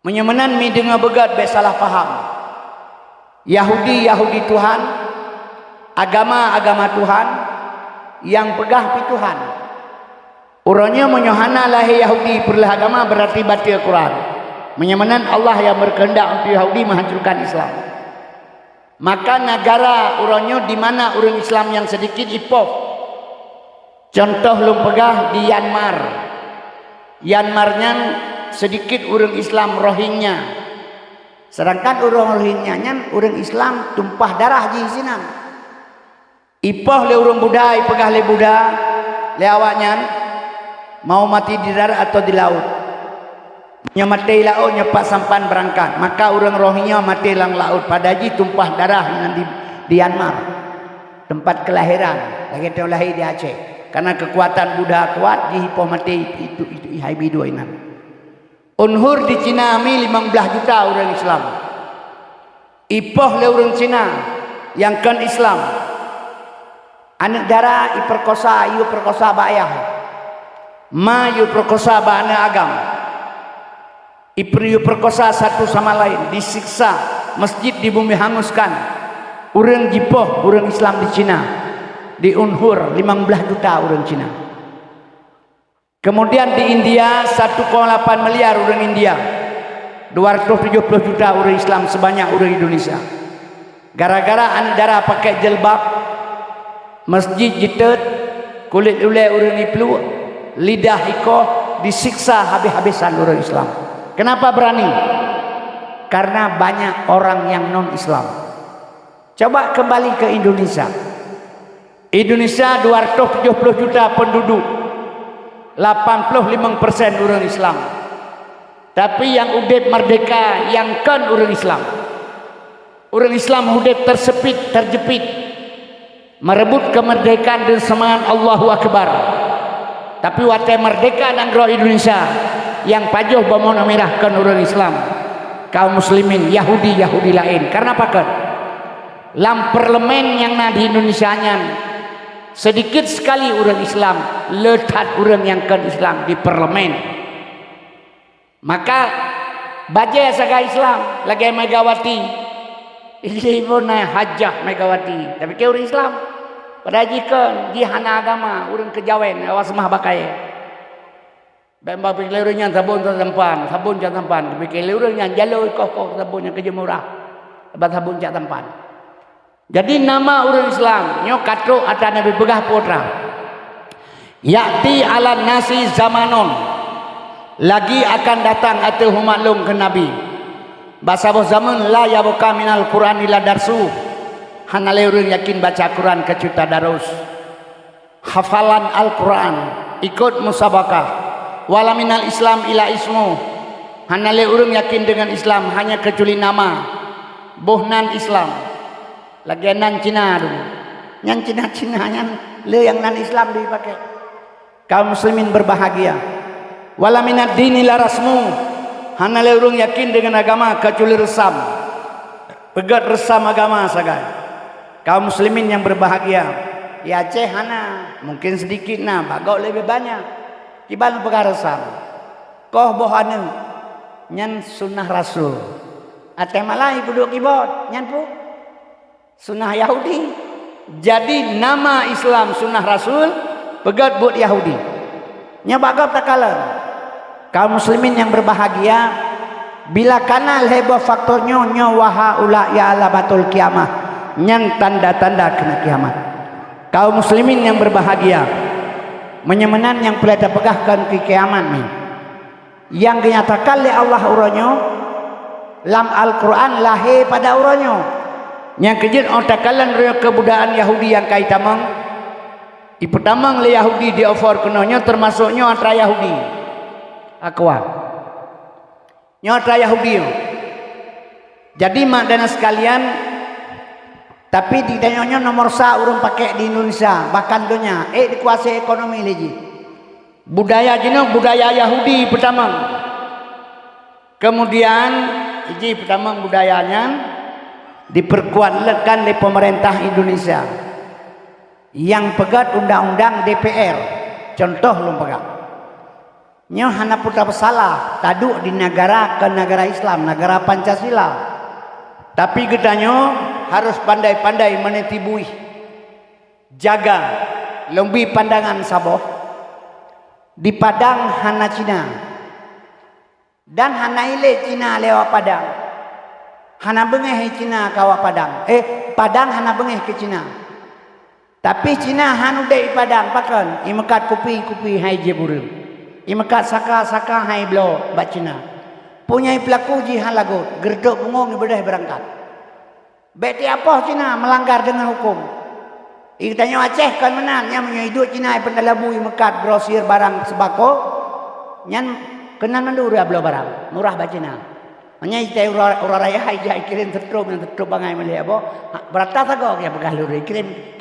menyemenan mi dengar begat be salah faham Yahudi Tuhan agama Tuhan yang pegah pi Tuhan urangnya menyohana lahi Yahudi perlah agama berarti baca Quran menyamanan Allah yang berkehendak untuk Yahudi menghancurkan Islam. Maka negara urangnya di mana orang Islam yang sedikit ipoh. Contoh lu pegah di Myanmar. Myanmarnya sedikit orang Islam Rohingya. Sedangkan orang Rohingya orang Islam tumpah darah di sini. Ipoh le orang Buddha, pegah le Buddha, le awaknya mau mati di darat atau di laut. Nya mati laut nyepat sampan berangkat maka orang Rohingya mati lang laut padaji tumpah darah di Myanmar tempat kelahiran lagi tu lahir di Aceh karena kekuatan Buddha kuat di hipoh mati itu ihaibi dua inan unhur di Cina mi 15 juta orang Islam ipoh le orang Cina yang kan Islam anak dara iperkosa iu perkosa bayah ma iu perkosa ba anak agama Ipriu perkosa satu sama lain, disiksa, masjid di bumi hanguskan. Orang jipoh, orang Islam di Cina, di Unhur 15 juta orang Cina. Kemudian di India 1,8 miliar orang India, 270 juta orang Islam sebanyak orang Indonesia. Gara-gara andara pakai jilbab, masjid jitet, kulit ule orang iplu, lidah iko disiksa habis-habisan orang Islam. Kenapa berani? Karena banyak orang yang non-Islam. Coba kembali ke Indonesia. Indonesia 270 juta penduduk. 85% orang Islam. Tapi yang udip merdeka, yang kan orang Islam. Orang Islam udip tersepit, terjepit. Merebut kemerdekaan dan semangat Allahu Akbar. Tapi watai merdeka dan roh Indonesia yang pajuh bamona merahkan orang Islam kaum muslimin Yahudi lain karena apa kan lam parlemen yang ada di Indonesia nya sedikit sekali orang Islam letat orang yang kan Islam di parlemen maka baca saga Islam lagi Megawati ibu na hajah Megawati tapi ke orang Islam pada jikan jihana agama orang kejawen awas mah bakai Bamba pikirnya sabun jangan tampan, tapi kelurnya jalur kok sabun yang kerja murah. Bathabun cak tempat. Jadi nama orang Islam nyo katro ada Nabi begah putra. Ya'ti ala nasi zamanon. Lagi akan datang atau humaklum ke Nabi. Bahasa zaman la yabuka minal Quran ila darsu. Hanale orang yakin baca Quran kecuta darus. Hafalan Al-Quran ikut musabakah. Wala minal Islam ila ismu. Hanale orang yakin dengan Islam hanya kecuali nama. Bohnan Islam. Lagi nan Cina dulu. Yang Cina-Cina yang le yang nan Islam dipakai. Kaum muslimin berbahagia. Wala minad dini la rasmu. Hanale urung yakin dengan agama kecuali resam. Pegat resam agama sagai. Kaum muslimin yang berbahagia. Di Aceh hana mungkin sedikit nah, bagau lebih banyak. Kiban pegat resam. Koh bohanu nyan sunnah rasul. Ateh malai buduk kibot nyan pu sunnah Yahudi. Jadi nama Islam sunnah rasul pegat buat Yahudi. Nya bagau takalan. Kaum muslimin yang berbahagia bila kanal heboh faktornya nyawaha ula ya ala batul kiamah nyan tanda-tanda kena kiamat. Kaum muslimin yang berbahagia menyemenan yang pelita pegahkan ke kiamat ni yang dinyatakan oleh Allah uronyo lam Al-Quran lahir pada uronyo yang kejut otakalan kebudayaan Yahudi yang kaitamang ipetamang le Yahudi di offer kenanya termasuknya antara Yahudi Akwa nyota Yahudi. Jadi mak dan sekalian, tapi di danyonya nomor sa urung pakai di Indonesia bahkan dunia dikuasai ekonomi lagi budaya jenuh budaya Yahudi pertama. Kemudian hiji pertama budayanya diperkuatkan oleh pemerintah Indonesia yang pegat undang-undang DPR. Contoh lu pegat nyo hana putra pesalah taduk di negara ke negara Islam, negara Pancasila. Tapi getanyo harus pandai-pandai menitibui, jaga lebih pandangan saboh. Di Padang hana Cina dan hana ile Cina lewat Padang. Hana bengeh Cina kawa Padang. Padang hana bengeh ke Cina. Tapi Cina hanu dei Padang pakan imekat kupi-kupi hai jeburung. Imekat saka-saka hai blo bat Cina. Punya pelaku jihan lagut, gerdok bungong ibadah berangkat. Beti apa Cina melanggar dengan hukum. Ikutanya Aceh kan menang, yang hidup Cina pendalabu imekat grosir barang sebako. Nyan kena nandur ya blo barang, murah bat Cina. Hanya itu orang raya hai jai kirim tertrup bangai melihat apa. Berata sago ya begal luri kirim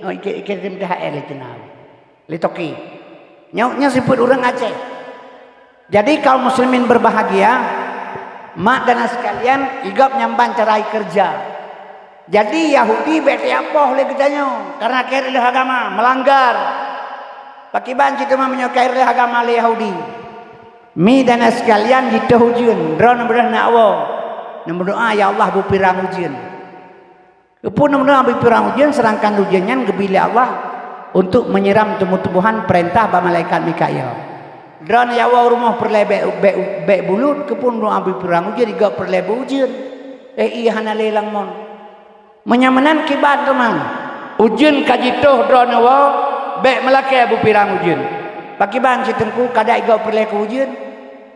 THR le Cina. Litoki. Nyaunya siput orang Aceh. Jadi kaum muslimin berbahagia, mak dan sekalian igap nyamban carai kerja. Jadi Yahudi bete apa oleh kitanya karena kira agama melanggar. Pakiban kita mah menyokai agama le Yahudi. Mi dan sekalian dituhujun, drone bedah nak wa. Nombor doa ya Allah bu pirang ujian. Kepun nombor doa bu pirang ujian serangkan ujiannya gebili Allah untuk menyiram tumbuh-tumbuhan perintah ba malaikat Mikail. Drone yawa rumah perlebek bek bulut kepun doa ambil perang ujian diga perlebek ujian. Iya hana lelang mon. Menyamanan kibat teman. Ujian kajitoh drone yawa bek melake bu pirang ujian. Pakiban citengku kada iga perlebek ujian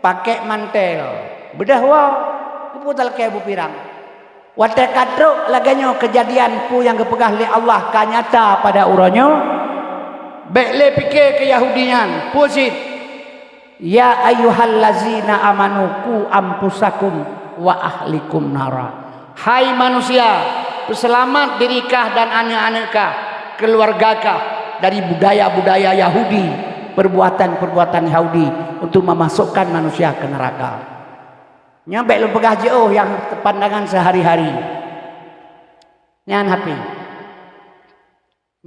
pakai mantel. Bedah wa keputal ke bu pirang. Wate katruk laganyo kejadian pu yang kepegah oleh Allah kanyata pada uronyo. Bekle pikir ke Yahudian pusit ya ayyuhallazina amanu ku ampusakum wa ahlikum nara. Hai manusia, selamat dirikah dan anak-anakah, keluargakah dari budaya-budaya Yahudi, perbuatan-perbuatan Yahudi untuk memasukkan manusia ke neraka. Nyampe lu pegah jauh yang pandangan sehari-hari. Nyan hapi.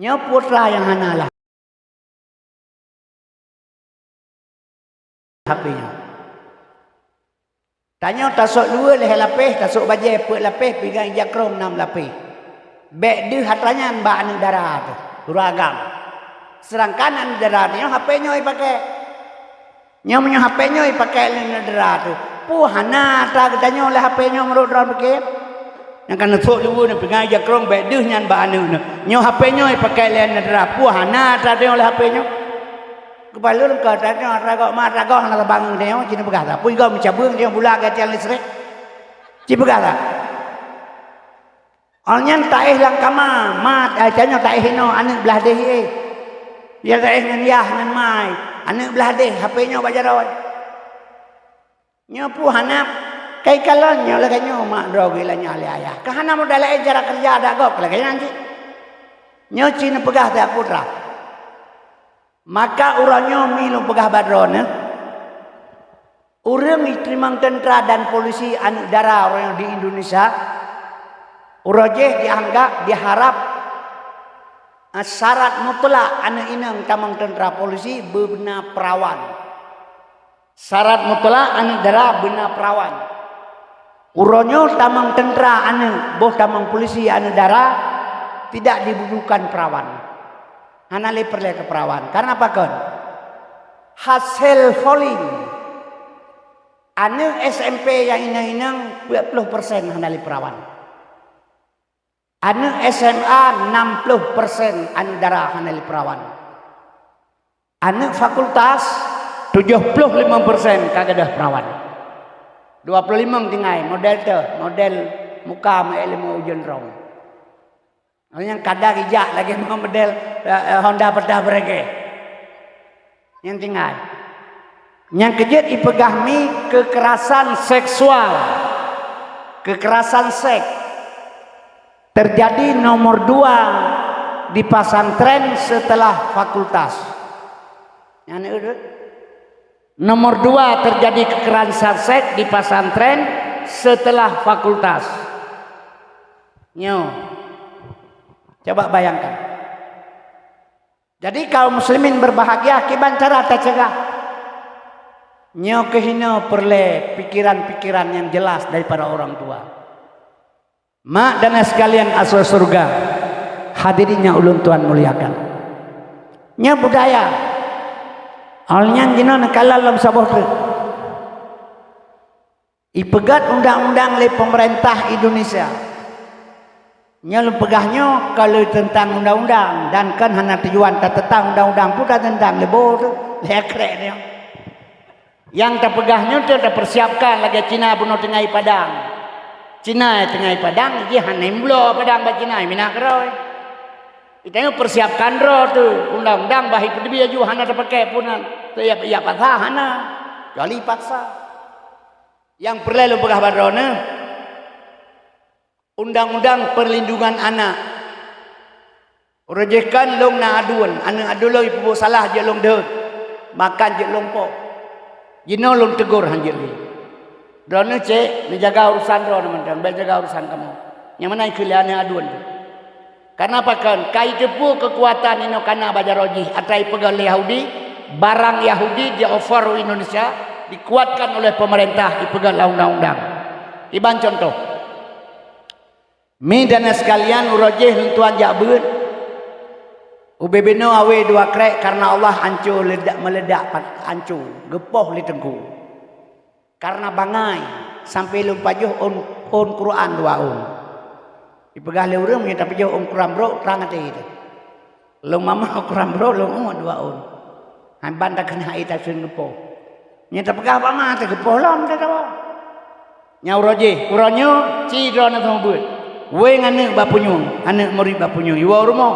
Nya putra yang hanalah HP-nya. Tanya tasuk dua leh lapis, tasuk bajai pek lapis, pegang jakrom 6 lapis. Bek dia hatanya mbak anu darah tu, beragam. Sedangkan anu darah ni HP-nya pakai. Nya HP-nya pakai anu darah tu. Puhana tak katanya oleh HP-nya menurut orang pikir. yang kena tok lu ni pengai ja krong be deuh nyan ba anu nyo HP nyo pakai lian dra pu hana ta de oleh HP nyo kepala lu ka ta kok ma ta kok na bang neo cina begata pun kau mencabung dia bula ga tiang listrik ci begata alnyan taih lang kama mat ajanyo taih no anu belah deh dia taih ngan yah ngan mai anu belah deh HP nyo bajaroi nyo pu hana kai kalonnya lah kanyo mak drogi lah nyali ayah kahana modal cara kerja ada gok lah kanyo nanti nyoci na pegah tak putra maka uranyo milu pegah badrone urang diterima tentara dan polisi anu dara orang di Indonesia uraje dianggap diharap syarat mutlak anu inang tamang tentara polisi bebenar perawan syarat mutlak anu dara benar perawan uronyo tamang tentera anu boh tamang polisi anu dara tidak dibutuhkan perawan hana perle ke perawan karena apa kan hasil voting anu SMP yang inang 20% hana perawan anu SMA 60% anu dara hana perawan anu fakultas 75% kagadah perawan 25 tinggai model tu model muka ma ilmu ujian rong yang kadang ijak lagi model Honda pedah berege yang tinggal yang kejut ipegahmi kekerasan seksual kekerasan seks terjadi nomor 2 di pesantren setelah fakultas yang ini nomor 2 terjadi kekerasan seks di pesantren setelah fakultas. Nyo, coba bayangkan. Jadi kaum muslimin berbahagia kiban cara tak cegah. Nyo kehino perle pikiran-pikiran yang jelas daripada orang tua. Mak dan sekalian asal surga, hadirinnya ulun Tuhan muliakan. Nyo budaya. Alnya jinon kalal lam sabot ipegat undang-undang le pemerintah Indonesia nyal pegahnya kalau tentang undang-undang dan kan hana tujuan tak tentang undang-undang pun tak tentang lebo tu lekrek dia yang tak pegahnya tu tak persiapkan lagi Cina bunuh tengah padang Cina tengah padang dia hana imblo padang ba Cina minak roy itu persiapkan roh tu undang-undang bahi pedebia juga hana terpakai punan tu ya paksa hana jali paksa yang perlu pegah badrone undang-undang perlindungan anak rejekan long na aduan anak adulo ibu salah je long deut makan je lompo jino long tegur hanjir ni drone cek ni jaga urusan drone teman-teman baik jaga urusan kamu yang mana ikliane aduan tu karena apa kan kai tepu kekuatan ino kana bajaroji atai pegal Yahudi barang Yahudi dia offer Indonesia dikuatkan oleh pemerintah dipegal undang-undang iban contoh mi dan sekalian urajih tuan jabut ubebeno awe dua krek karena Allah hancur meledak hancur gepoh li tengku karena bangai sampai lumpajuh on Quran 2 on ipegah le urang nya tapi jauh Quran bro terang ate itu lu mama Quran bro lu 2 on han banda kena ita sun gepoh nya tapegah apa mah teh gepoh lom teh tawa nya urajih uranyo cidro na tombut we ngane bapunyung ane murid bapunyung iwa rumo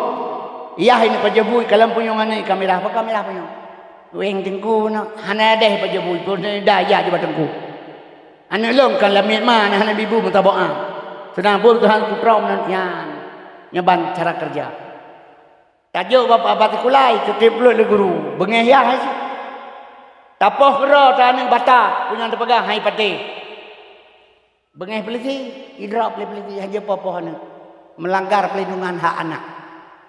iya ini pajabui kalam punyung ane kamera punyung weng tengku no hana deh pajabui pun daya di batengku ane long kan lamit ma hana bibu mutaba'a sedang pun Tuhan kuprom nan nyaban cara kerja tajuk bapak batikulai ketip lu le guru bengeh ya haji tapoh kero tane bata punya terpegang hai pati bengeh peliti idra peliti haja pohon melanggar pelindungan hak anak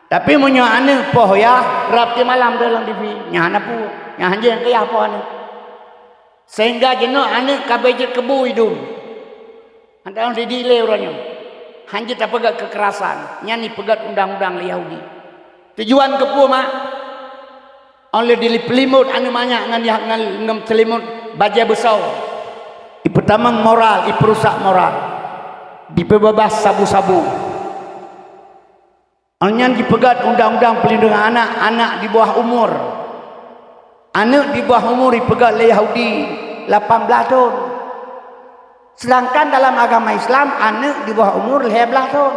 tapi munyo ane poh ya rapti malam dalam TV nya hana pu nya hanje ke ya pohon sehingga jeno ane kabeje kebu hidung antara di le uranyo hanje tak pegat kekerasan nyani pegat undang-undang Yahudi tujuan kepu mak oleh dipelimut anu banyak ngam selimut baja besar pertama moral iperusak moral dipebebas sabu-sabu. Anyan dipegat undang-undang pelindungan anak di bawah umur. Anak di bawah umur dipegat oleh Yahudi 18 tahun. Sedangkan dalam agama Islam anak di bawah umur 15 tahun.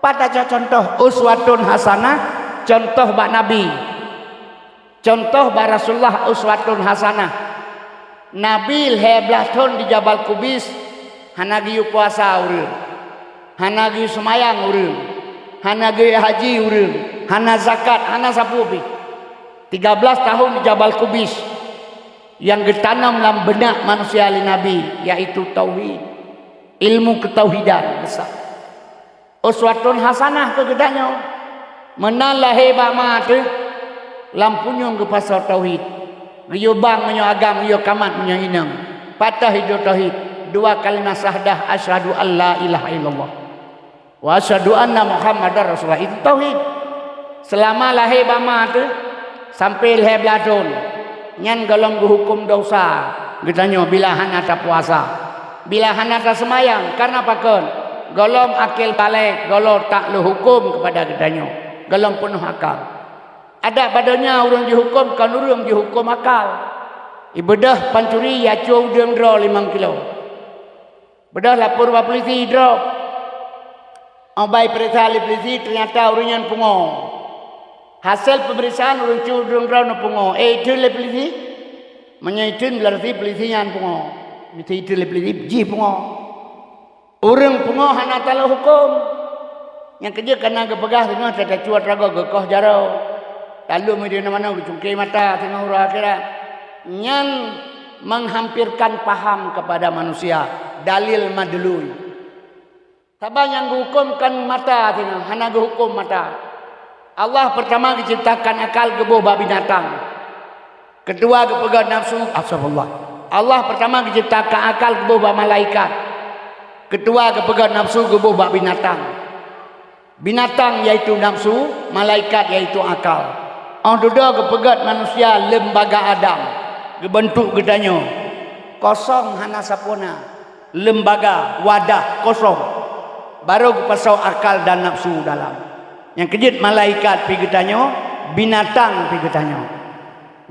Pada contoh uswatun hasanah, contoh bak Nabi. Contoh bak Rasulullah uswatun hasanah. Nabi 15 tahun di Jabal Kubis hana giyu puasa urang. Hana giyu semayang urang. Hana giyu haji urang. Hana zakat, hana sapupi. 13 tahun di Jabal Kubis yang ditanam dalam benak manusia oleh Nabi, yaitu tauhid, ilmu ketauhidan besar. Uswatun hasanah kegedanya menalah hebat mata lampunyong ke pasal tauhid. Riyo bang menyo agam, riyo kamat menyo inang. Patah hidup tauhid. 2 kalimat syahadah asyhadu alla ilaha illallah wa asyhadu anna muhammadar rasulullah. Itu tauhid. Selama lahir bama tu sampai lahir beladon nyan golong hukum dosa. Getanya bila hana tak puasa, bila hana tak semayang, karena pakon golong akil balik, golong tak lu hukum kepada getanya, golong penuh akal. Ada padanya orang dihukum, kan orang dihukum akal. Ibadah pancuri ya cuau udang draw 5 kilo. Bedah lapor ba polisi drop. Abai periksa oleh polisi ternyata orang yang pungo. Hasil pemeriksaan orang cuau udang draw no pungo. Itu oleh polisi. Menyaitin berarti polisi yang pungo. Itu oleh polisi ji pungo. Orang pungo hana tala hukum. Yang kerja kena kepegah tengah tak cuat raga gekoh jarau. Lalu media mana cungkir mata tengah huruf akhirat. Yang menghampirkan paham kepada manusia dalil madlul. Tabang yang hukumkan mata tengah hana hukum mata. Allah pertama diciptakan akal gebuh bab binatang. Kedua kepegat nafsu astagfirullah. Allah pertama diciptakan akal gebuh bab malaikat. Kedua kepegat nafsu gebuh bab binatang. Binatang yaitu nafsu, malaikat yaitu akal. Duda kepegat manusia lembaga Adam. Gebentuk gedanya. Kosong hana sapuna. Lembaga, wadah kosong. Baru pasau akal dan nafsu dalam. Yang kejut malaikat pi gedanya, binatang pi gedanya.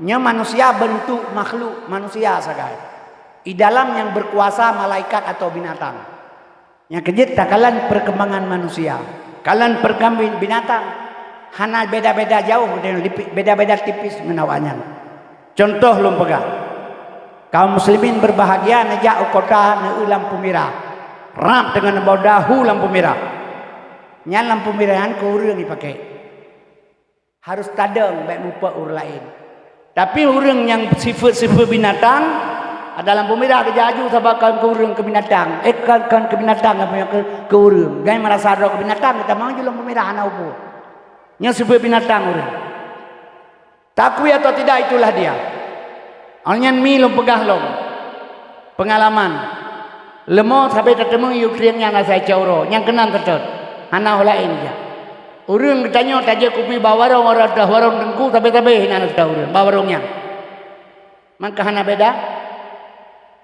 Nya manusia bentuk makhluk manusia sagai. Di dalam yang berkuasa malaikat atau binatang. Yang kejut takalan perkembangan manusia. Kalian perkembangan binatang. Hana beda-beda jauh, beda-beda tipis menawannya. Contoh lum pegang. Kaum muslimin berbahagia nejak kota ne lampu merah. Rap dengan bodahu lampu merah. Nya lampu merahan ke urang dipakai. Harus tadeng baik mupa ur lain. Tapi urang yang sifat-sifat binatang ada lampu merah kejaju sabakan ke urang ke binatang. Kan ke binatang apa ke urang. Gai merasa ada ke binatang kita mau lampu merah ana upo. Nya sifat binatang urang. Takwi atau tidak itulah dia. Alnyan mi lom pegah lom. Pengalaman. Lemo sampai ketemu yukriangnya na saya cauro. Yang kenan tetet. Hana lain dia. Urang ditanya taja kupi bawarong orang dah warong dengku tapi hina nak urang bawarongnya. Maka hana beda.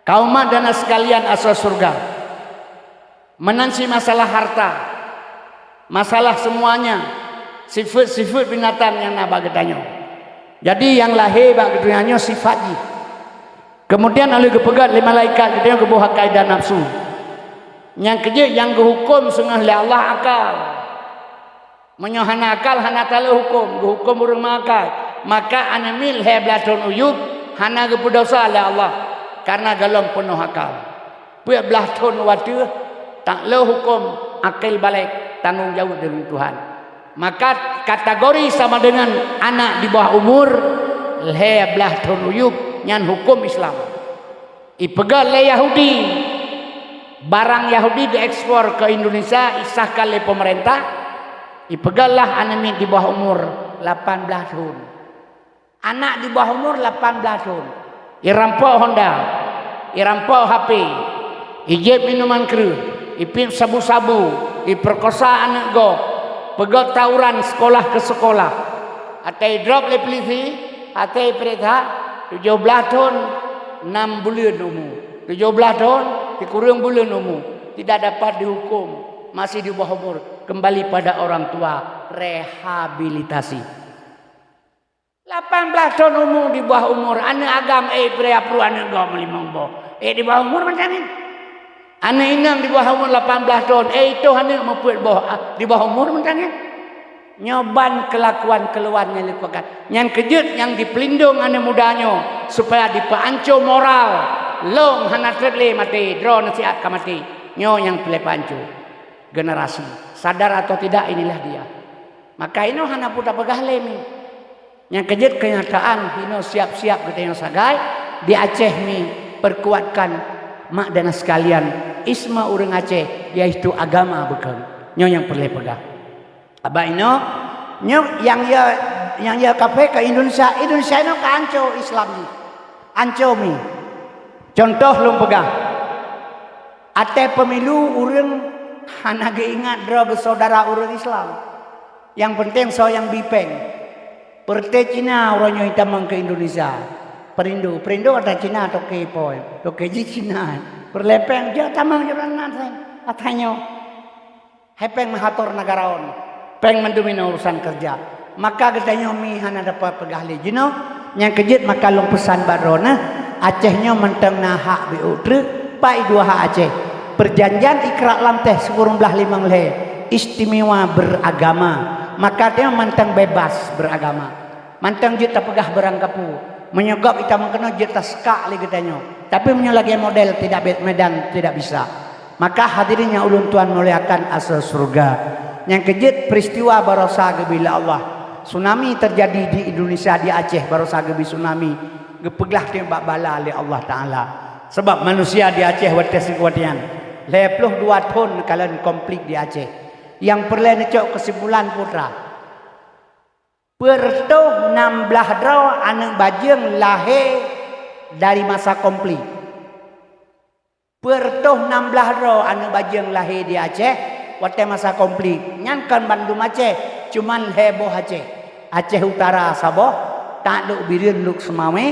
Kaum dan sekalian asal surga. Menansi masalah harta. Masalah semuanya. Sifat-sifat binatang yang nak bagetanya. Jadi yang lahir bak dunianya sifatnya. Kemudian oleh kepegat lima malaikat kita ke bawah kaidah nafsu. Yang kerja yang kehukum sengah oleh Allah akal. Menyohana akal hana tala hukum, hukum urang makal. Maka anamil heblaton uyub hana kepudosa oleh Allah karena galong penuh akal. Puak belah ton waktu tak le hukum akil balik tanggung jawab dengan Tuhan. Maka kategori sama dengan anak di bawah umur leblah tunuyub nyan hukum Islam. Ipegal le Yahudi. Barang Yahudi diekspor ke Indonesia isahkan oleh pemerintah. Ipegallah anak di bawah umur 18 tahun. Anak di bawah umur 18 tahun. Irampau Honda, irampau HP, ijib minuman keruh, ipip sabu-sabu, iperkosa anak go. Pegot tawuran sekolah ke sekolah. Atai drop le polisi, atai perintah 17 tahun 6 bulan umur. 17 tahun dikurang bulan umur. tidak dapat dihukum, masih di bawah umur, kembali pada orang tua, rehabilitasi. 18 tahun umur di bawah umur, anak agam pria pru anak gom limang bo. Di bawah umur macam ni. Anak inang di bawah umur 18 tahun, itu anak membuat di bawah umur macam ni. Nyoban kelakuan keluarnya lakukan. Yang kejut yang dipelindung anak mudanya supaya dipancung moral. Long hana terle mati, draw nasihat ke mati. Nyo yang pilih pancu. Generasi sadar atau tidak inilah dia. Maka ini hana puta pegah lemi. Yang kejut kenyataan hino siap-siap kita yang sagai di Aceh ni perkuatkan mak dan sekalian isma urang Aceh yaitu agama bukan. Nyo yang perlu pegang. Abah ino nyo yang ya kafe ke Indonesia ino kanco Islam ni. Anco mi. Contoh lum pegang. Ate pemilu urang hana ingat dra saudara urang Islam. Yang penting so yang bipeng. Perte Cina orangnya hitam ke Indonesia. Perindu ada Cina toke poy, toke ji Cina. Perlepeng dia tamang jalan nanti. Atanya, hepeng mahator negaraon, peng mendomina urusan kerja. Maka katanya mi hana dapat pegahli. Jino, yang kejut maka long pesan barona, Acehnya menteng nahak biutre, pai dua hak Aceh. Perjanjian ikrar lam teh sekurang belah limang le, istimewa beragama. Maka dia mantang bebas beragama. Mantang jita pegah berangkapu. Menyogok kita mengkena jita sekak lagi katanya. Tapi menyolagi model tidak medan tidak bisa. Maka hadirinnya ulun tuan muliakan asal surga. Yang kejut peristiwa barosa gebila Allah. Tsunami terjadi di Indonesia di Aceh barosa gebi tsunami. Gepeglah tembak bala oleh Allah Ta'ala. Sebab manusia di Aceh wates kuatian. 22 tahun kalian komplit di Aceh. Yang perlu necok kesimpulan putra. Pertuh 16 draw anak bajeng lahir dari masa komplit. Pertuh 16 draw anak bajeng lahir di Aceh waktu masa komplit. Nyankan Bandung Aceh cuman heboh Aceh. Aceh Utara Sabah takluk Birin Luk Semawe,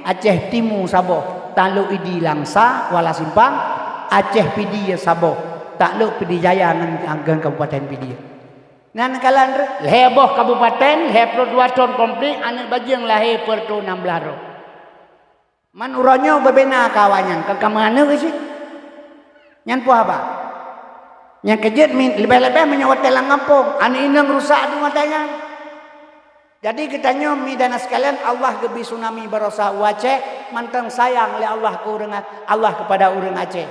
Aceh Timur Sabah takluk Idi Langsa Wala Simpang, Aceh Pidi Sabah takluk Pidi Jaya dengan Kabupaten Pidi. Nan kalan heboh kabupaten, heboh 2 tahun komplit anak bajeng lahir pertu 16 ro. Man uronyo berbena kawanyan ke mana ke sih? Nyan pu apa? Yang kejut lebih-lebih menyawat telang kampung, anak inang rusak tu matanya. Jadi kitanya mi dan sekalian Allah gebi tsunami barosa Aceh mantang sayang oleh Allah ke urang Allah kepada urang Aceh.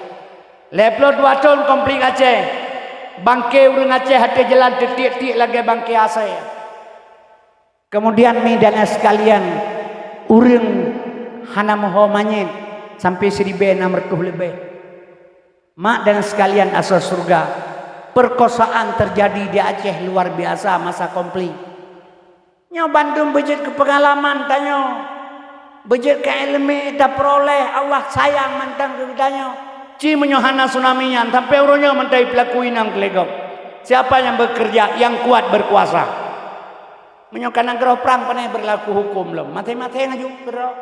Leplo 2 tahun komplit Aceh. Bangke urang Aceh hati jalan titik-titik lagi bangke Aceh. Kemudian mi dan sekalian urang hana moho manyet sampai 1,600 lebih. Mak dan sekalian asal surga. Perkosaan terjadi di Aceh luar biasa masa komplit. Nyo Bandung bejit ke pengalaman tanyo. Bejit ke ilmu kita peroleh Allah sayang mantang ke tanyo. Ci menyohana tsunami-nya sampai urunya mentai pelaku inang kelegop. Siapa yang bekerja yang kuat berkuasa. Menyokan gerah perang panai berlaku hukum belum. Mati-mati ngaju gerah.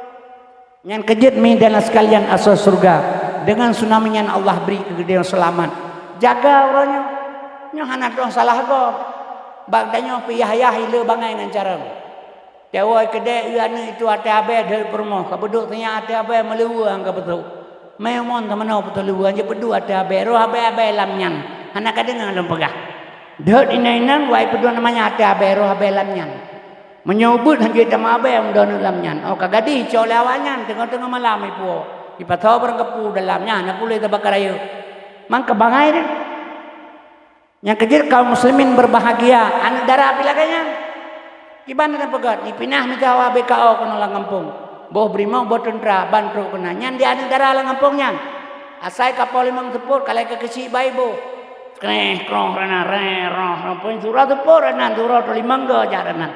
Yang kejut mi dan sekalian asal surga dengan tsunami-nya Allah beri kegedean selamat. Jaga urunya. Nyohana doh salah go. Bagdanya piyah-yah ile bangai dengan cara. Tewai kedai iana itu ate abe dari permoh. Kabuduk tanya ate abe melewang ke betul. Memon teman-teman betul luan je berdua ate abe roh abe lamnyan. Anak kadang dalam pegah. Dot inainan wai berdua namanya ate abe roh abe lamnyan. Menyebut hanya sama abe yang don lamnyan. Oh kagadi cole awanyan tengah-tengah malam ipu. Ipatau berkepu dalamnya nak boleh terbakar ayu. Mang kebangai deh. Yang kecil kaum muslimin berbahagia. Anak darah api laganya. Gimana nak pegat? Dipinah minta awak BKO kena lang kampung. Boh brimau boh tentera bantu kena. Nyan dia anak darah lang kampungnya. Asai kapal limang tepur kalau ke kecil bayi boh. Kreh kroh rana re roh. Poin surah tepur rana surah limang go jaranan.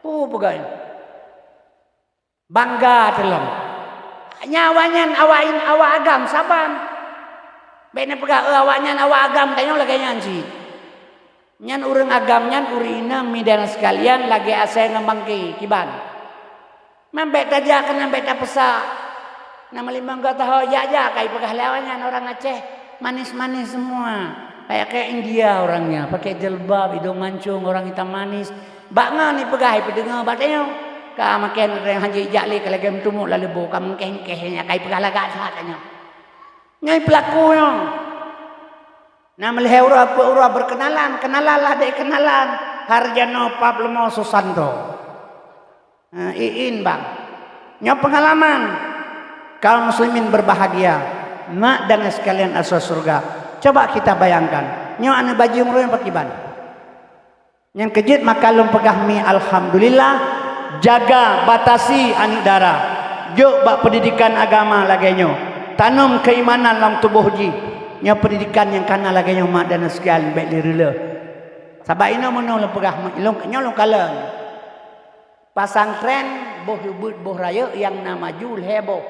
Pegat. Bangga dalam. Nyawanya awak agam saban. Bena pegak awaknya awak agam tanya lagi nyanci. Nyan urang agam nyan urina midan sekalian lagi asai ngembangki kiban. Mambek tajak kena beta pesak. Nama limang kata ho ya kai pegah lawannya orang Aceh. manis-manis semua. Kayak India orangnya, pakai jilbab, hidung mancung, orang hitam manis. Bakna ni pegai pendengar batenya. Ka makan orang haji jali kalau game tumuk lalu buka mengkeh-kehnya kai pegala gak katanya. Nyai pelakunya. Nah melihat orang berkenalan, kenalanlah dek kenalan. Harjano Pablomo Susanto. Nah, iin bang. Nyo pengalaman. Kaum muslimin berbahagia. Mak dan sekalian asal surga. Coba kita bayangkan. Nyo ane baju muru yang pakiban. Yang kejut maka lum pegahmi alhamdulillah. Jaga batasi anu dara. Juk bak pendidikan agama lagenyo. Tanam keimanan dalam tubuh ji. Nya pendidikan yang kana lagenyo mak dan sekalian baik direla. Sabab ino mono lum pegah nyo lum kalan. Pasantren boh yubut boh raya yang nama jul heboh.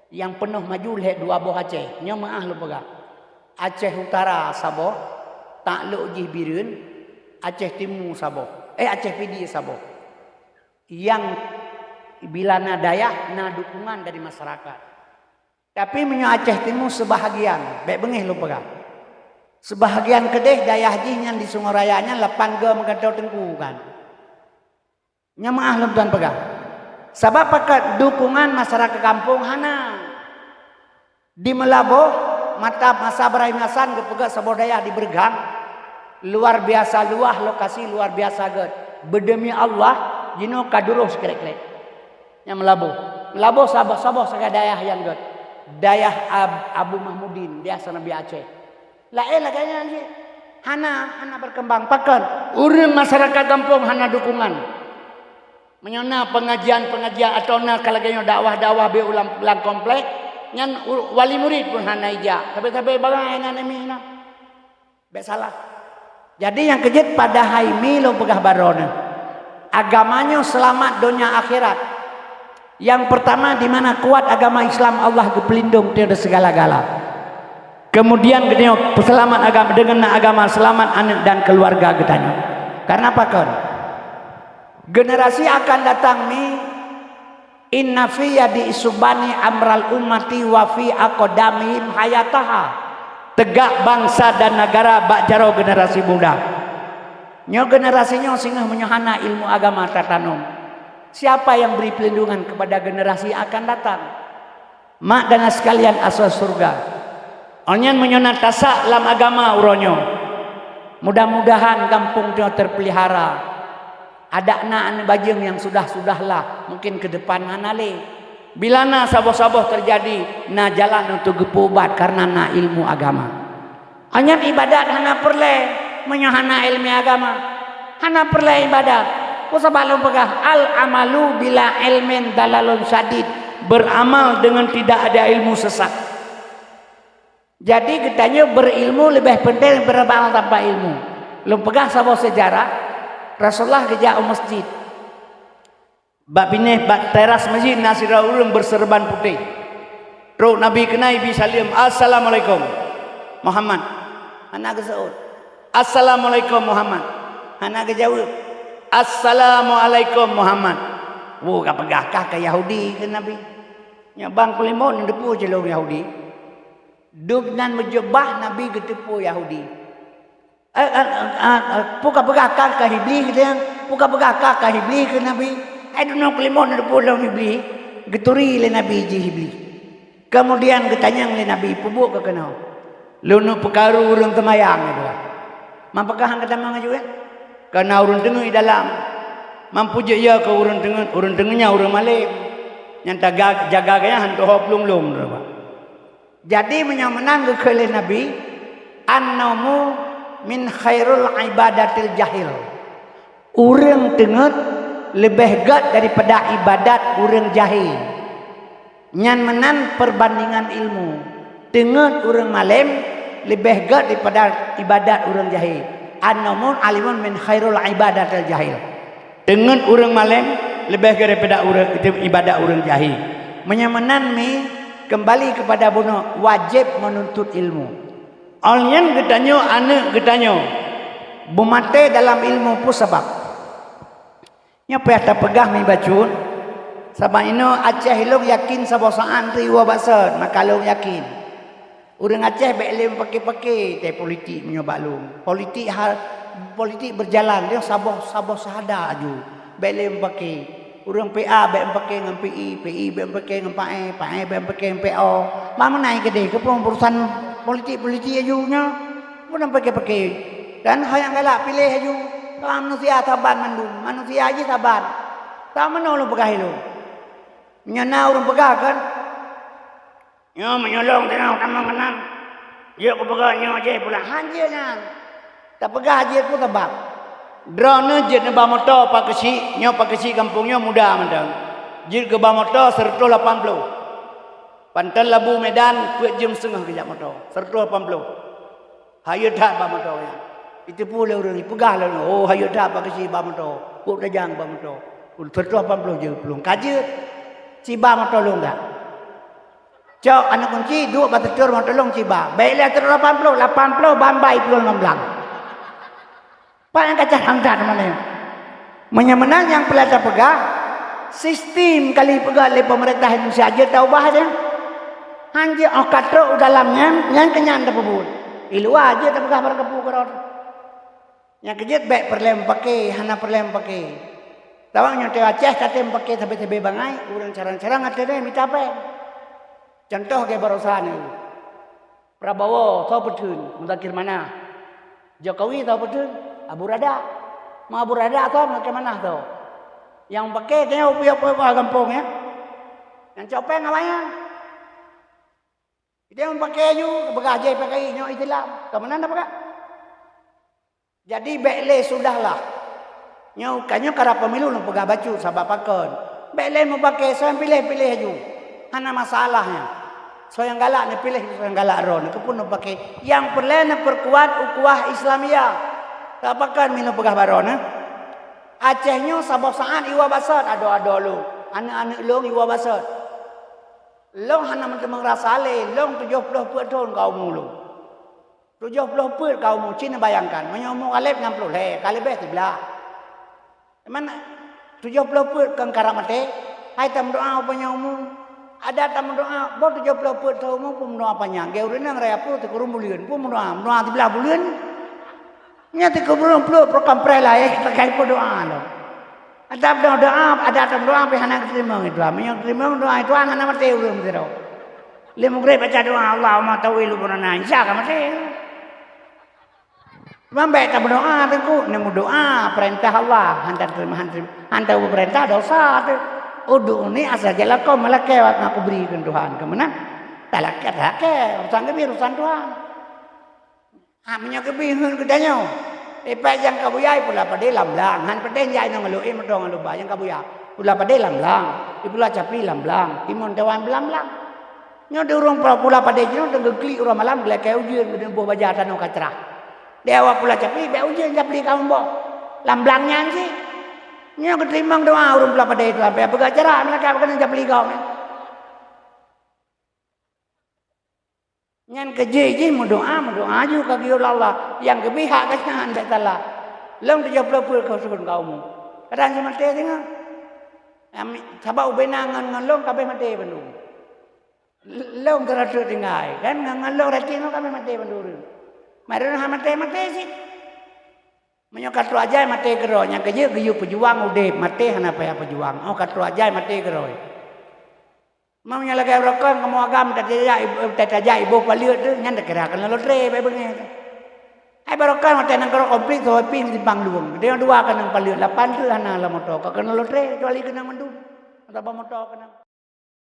Yang penuh majul he dua boh Aceh. Nya maah lum pegah. Aceh Utara Sabah, Takluk Jih Birun, Aceh Timur Sabah. Aceh Pidi Sabah. Yang bila na daya na dukungan dari masyarakat. Tapi menyo Aceh Timur sebahagian, baik bengih lu pegang. Sebahagian kedeh daya hajinya di Sungurayanya lapan ge mengadau tengku kan. Nya maah lu tuan pegang. Sebab pakat dukungan masyarakat kampung hana. Di Melaboh mata masa berainasan kepegak sabor daya di Bergang. Luar biasa luah lokasi luar biasa get. Berdemi Allah jino kaduruh sekelek-kelek. Yang Melabuh sabah sekadayah yang get. Dayah Abu Mahmudin dia Nabi Aceh. Laganya lagi. Hana berkembang pakan. Urang masyarakat kampung hana dukungan. Menyona pengajian atau na kalaganya dakwah be ulang komplek. Nyan wali murid pun hana ija. Tapi bagai nami na. Bek salah. Jadi yang kejut pada haimi lo pegah barona. Agamanya selamat dunia akhirat. Yang pertama di mana kuat agama Islam Allah pelindung tiada segala-gala. Kemudian gedenya selamat agama dengan agama selamat anak dan keluarga gedanya. Karena apa kan? Generasi akan datang ni inna fi yadi isubani amral ummati wa fi aqdamihim hayataha. Tegak bangsa dan negara bak jaro generasi muda. Nyo generasinya singgah menyohana ilmu agama tatanum. Siapa yang beri pelindungan kepada generasi akan datang? Mak dan sekalian asal surga. Onyan menyona tasak dalam agama uronyo. Mudah-mudahan kampung nyo terpelihara. Ada anak bajing yang sudahlah mungkin ke depan hanale. Bila na saboh-saboh terjadi, na jalan untuk gepubat karena na ilmu agama. Onyan ibadat hana perle. Menyohana ilmu agama hana perlu ibadat usabalum pegah al amalu bila ilmin dalalun syadid beramal dengan tidak ada ilmu sesat. Jadi katanya berilmu lebih penting beramal tanpa ilmu. Lum pegah sabah sejarah Rasulullah kerja masjid bak bineh bak teras masjid nasira urang berserban putih terus Nabi kenai bi salim assalamualaikum Muhammad anak gesaud Assalamualaikum Muhammad. Anak kejawab. Assalamualaikum Muhammad. Bukan pegahkah ke Yahudi ke Nabi. Ya bang kulimon depu jelur Yahudi. Dengan menjebah Nabi ketepu Yahudi. Bukan pegahkah ke Hibli ke bukan pegahkah ke Hibli ke Nabi. Aduh kulimon depu dalam Hibli. Geturi le Nabi ji Hibli. Kemudian ketanya le Nabi pubuk ke kenal. Lu pekaru urang temayang itu. Mampakah kata mga juga? Karena urun dengar di dalam. Mampu je ya ke urun dengarnya urun malim. Yang jaga kaya hantu hoplung-lung. Jadi menang ke kali Nabi. An-naumu min khairul ibadatil jahil. Urang dengar lebih gat daripada ibadat urang jahil. Nyan menan perbandingan ilmu. Dengar urang malim lebih gat daripada ibadat orang jahil. An-naumun alimun min khairul ibadatil jahil. Dengan orang malam lebih gat daripada ibadat orang jahil. Menyamanan mi kembali kepada bunuh wajib menuntut ilmu. Alnyan getanyo anak getanyo bumate dalam ilmu pun sebab. Nya payah pegah mi bacun. Sabab ino Aceh ilung yakin sabosaan riwa basad maka lung yakin. Orang Aceh beklem pakai-pakai teh politik menyobak lu. Politik berjalan dia sabar sahada aju. Beklem pakai. Orang PA bek pakai dengan PI bek pakai dengan PAE bek pakai dengan PO. Mana naik ke dia ke urusan politik ajunya. Orang pakai. Dan hayang galak pilih aju. Manusia taban mandum, manusia aja taban. Tak mana orang pegah lu. Menyana orang pegah kan. Nyo menyolong tenang tamang kenal. Dia ko pegah nyo aja pula hanjanya. Tak pegah aja ku tabak. Drone je ne ba motor pak kecil, nyo pak kecil kampungnya muda mandang. Jir ke ba motor 180. Pantal Labu Medan 2 jam setengah kejap motor. 180. Hayo dah ba motor ya. Itu pula orang ni pegah lah. Oh hayo dah pak kecil ba motor. Puk dajang ba motor. 180 je belum. Kaje si ba motor lu enggak? Cok anak kunci dua batetur mau tolong ciba. Baiklah 80 bambai puluh 16. Pak yang kacang hangdan mana? Menyemenang yang pelata pegah sistem kali pegah oleh pemerintah Indonesia aja tahu bahasa. Hanya katro dalamnya yang kenyan tak pebut. Ilu aja tak pegah berkepu kerot. Yang kejut baik perlem pakai, hana perlem pakai. Tawang yang Aceh katem pakai tapi bangai, urang carang-carang ada deh minta apa? Contoh kayak barusan ni. Prabowo tahu betul, mutakhir mana? Jokowi tahu betul, Abu Rada. Mau Abu Rada tahu macam mana tahu? Yang pakai dia upiah kampung ya. Yang copeng namanya. Dia pakai ju, begaje pakai nyo itulah. Ke mana nak pakai? Jadi bekle sudahlah. Nyo kanyo kara pemilu nak pegang baju sabab pakon. Bekle mau pakai saya pilih ju. Hana masalahnya. So yang galak ni pilih, so yang galak ron. Itu pun nak pakai. Yang perlu nak perkuat ukuah Islamiyah. Tak pakai minum pegah baron. Acehnya sabab saat iwa basat. Ada lu. Anak-anak long iwa basat. Long hana mentemang rasa alih. Long 70 tahun kau mulu. 70 put kau mulu. Cina bayangkan. Menyomong alif 60. Kalib sebelah. Mana 70 put kang karamate. Hai tam doa apa nyomong. Ada tamu doa, buat 70 put tahu mau pun doa panjang. Gaya orang raya pun terkurung bulan, pun doa di belah bulan. Nyata kurung puluh program prela terkait pun doa lo. Ada doa, ada tamu doa pihak terima itu. Yang terima doa itu anak nama mati urang terus. Lemu grade baca doa Allah ma tawilu purana insya Allah mati. Mambai tamu doa tu, nemu doa perintah Allah hantar perintah dosa tu. Udu ni asal jalan kau malah kewat aku berikan Tuhan ke mana? Tak urusan urusan Tuhan. Hamnya kebihun kedanya. Lepas yang kabuyai pula pada lamblang. Han pada jai nang lu medong lu bayang kabuya. Pula pada lamblang. Pula capi lamblang. Timun dewan lamblang. Nyo durung pula pada jeno deng geli urang malam gelek kau ujian gede buah bajatan no katra. Dewa pula capi be ujian capi kaum bo. Lamblangnya sih. Nya ketimang doa urang pula pada itu apa pegak cara mereka kena japli kau. Nyan kejeje mau doa juga kaki Allah yang kebihak kan tak salah. Long 70 kau suruh kaum. Kadang cuma mati tengah. Sabab ubenangan ngalong kabeh mati pendung. Long teratur tinggal kan ngalong ratino kabeh mati pendurun. Marun ha mati sih. Menyokat tu aja mati geroy, yang kerja guyup pejuang udah mati hana payah pejuang. Oh kat tu aja mati geroy. Mau nyalakai rokok kamu agam tetaja ibu paliut tu nyan kira kan lotre bae bengi. Ai barokah mati nang karo komplit so pin timbang luang. Dia dua kan nang paliut 8 tu hana la motor. Ka kan lotre kecuali kena mendung. Atau motor kena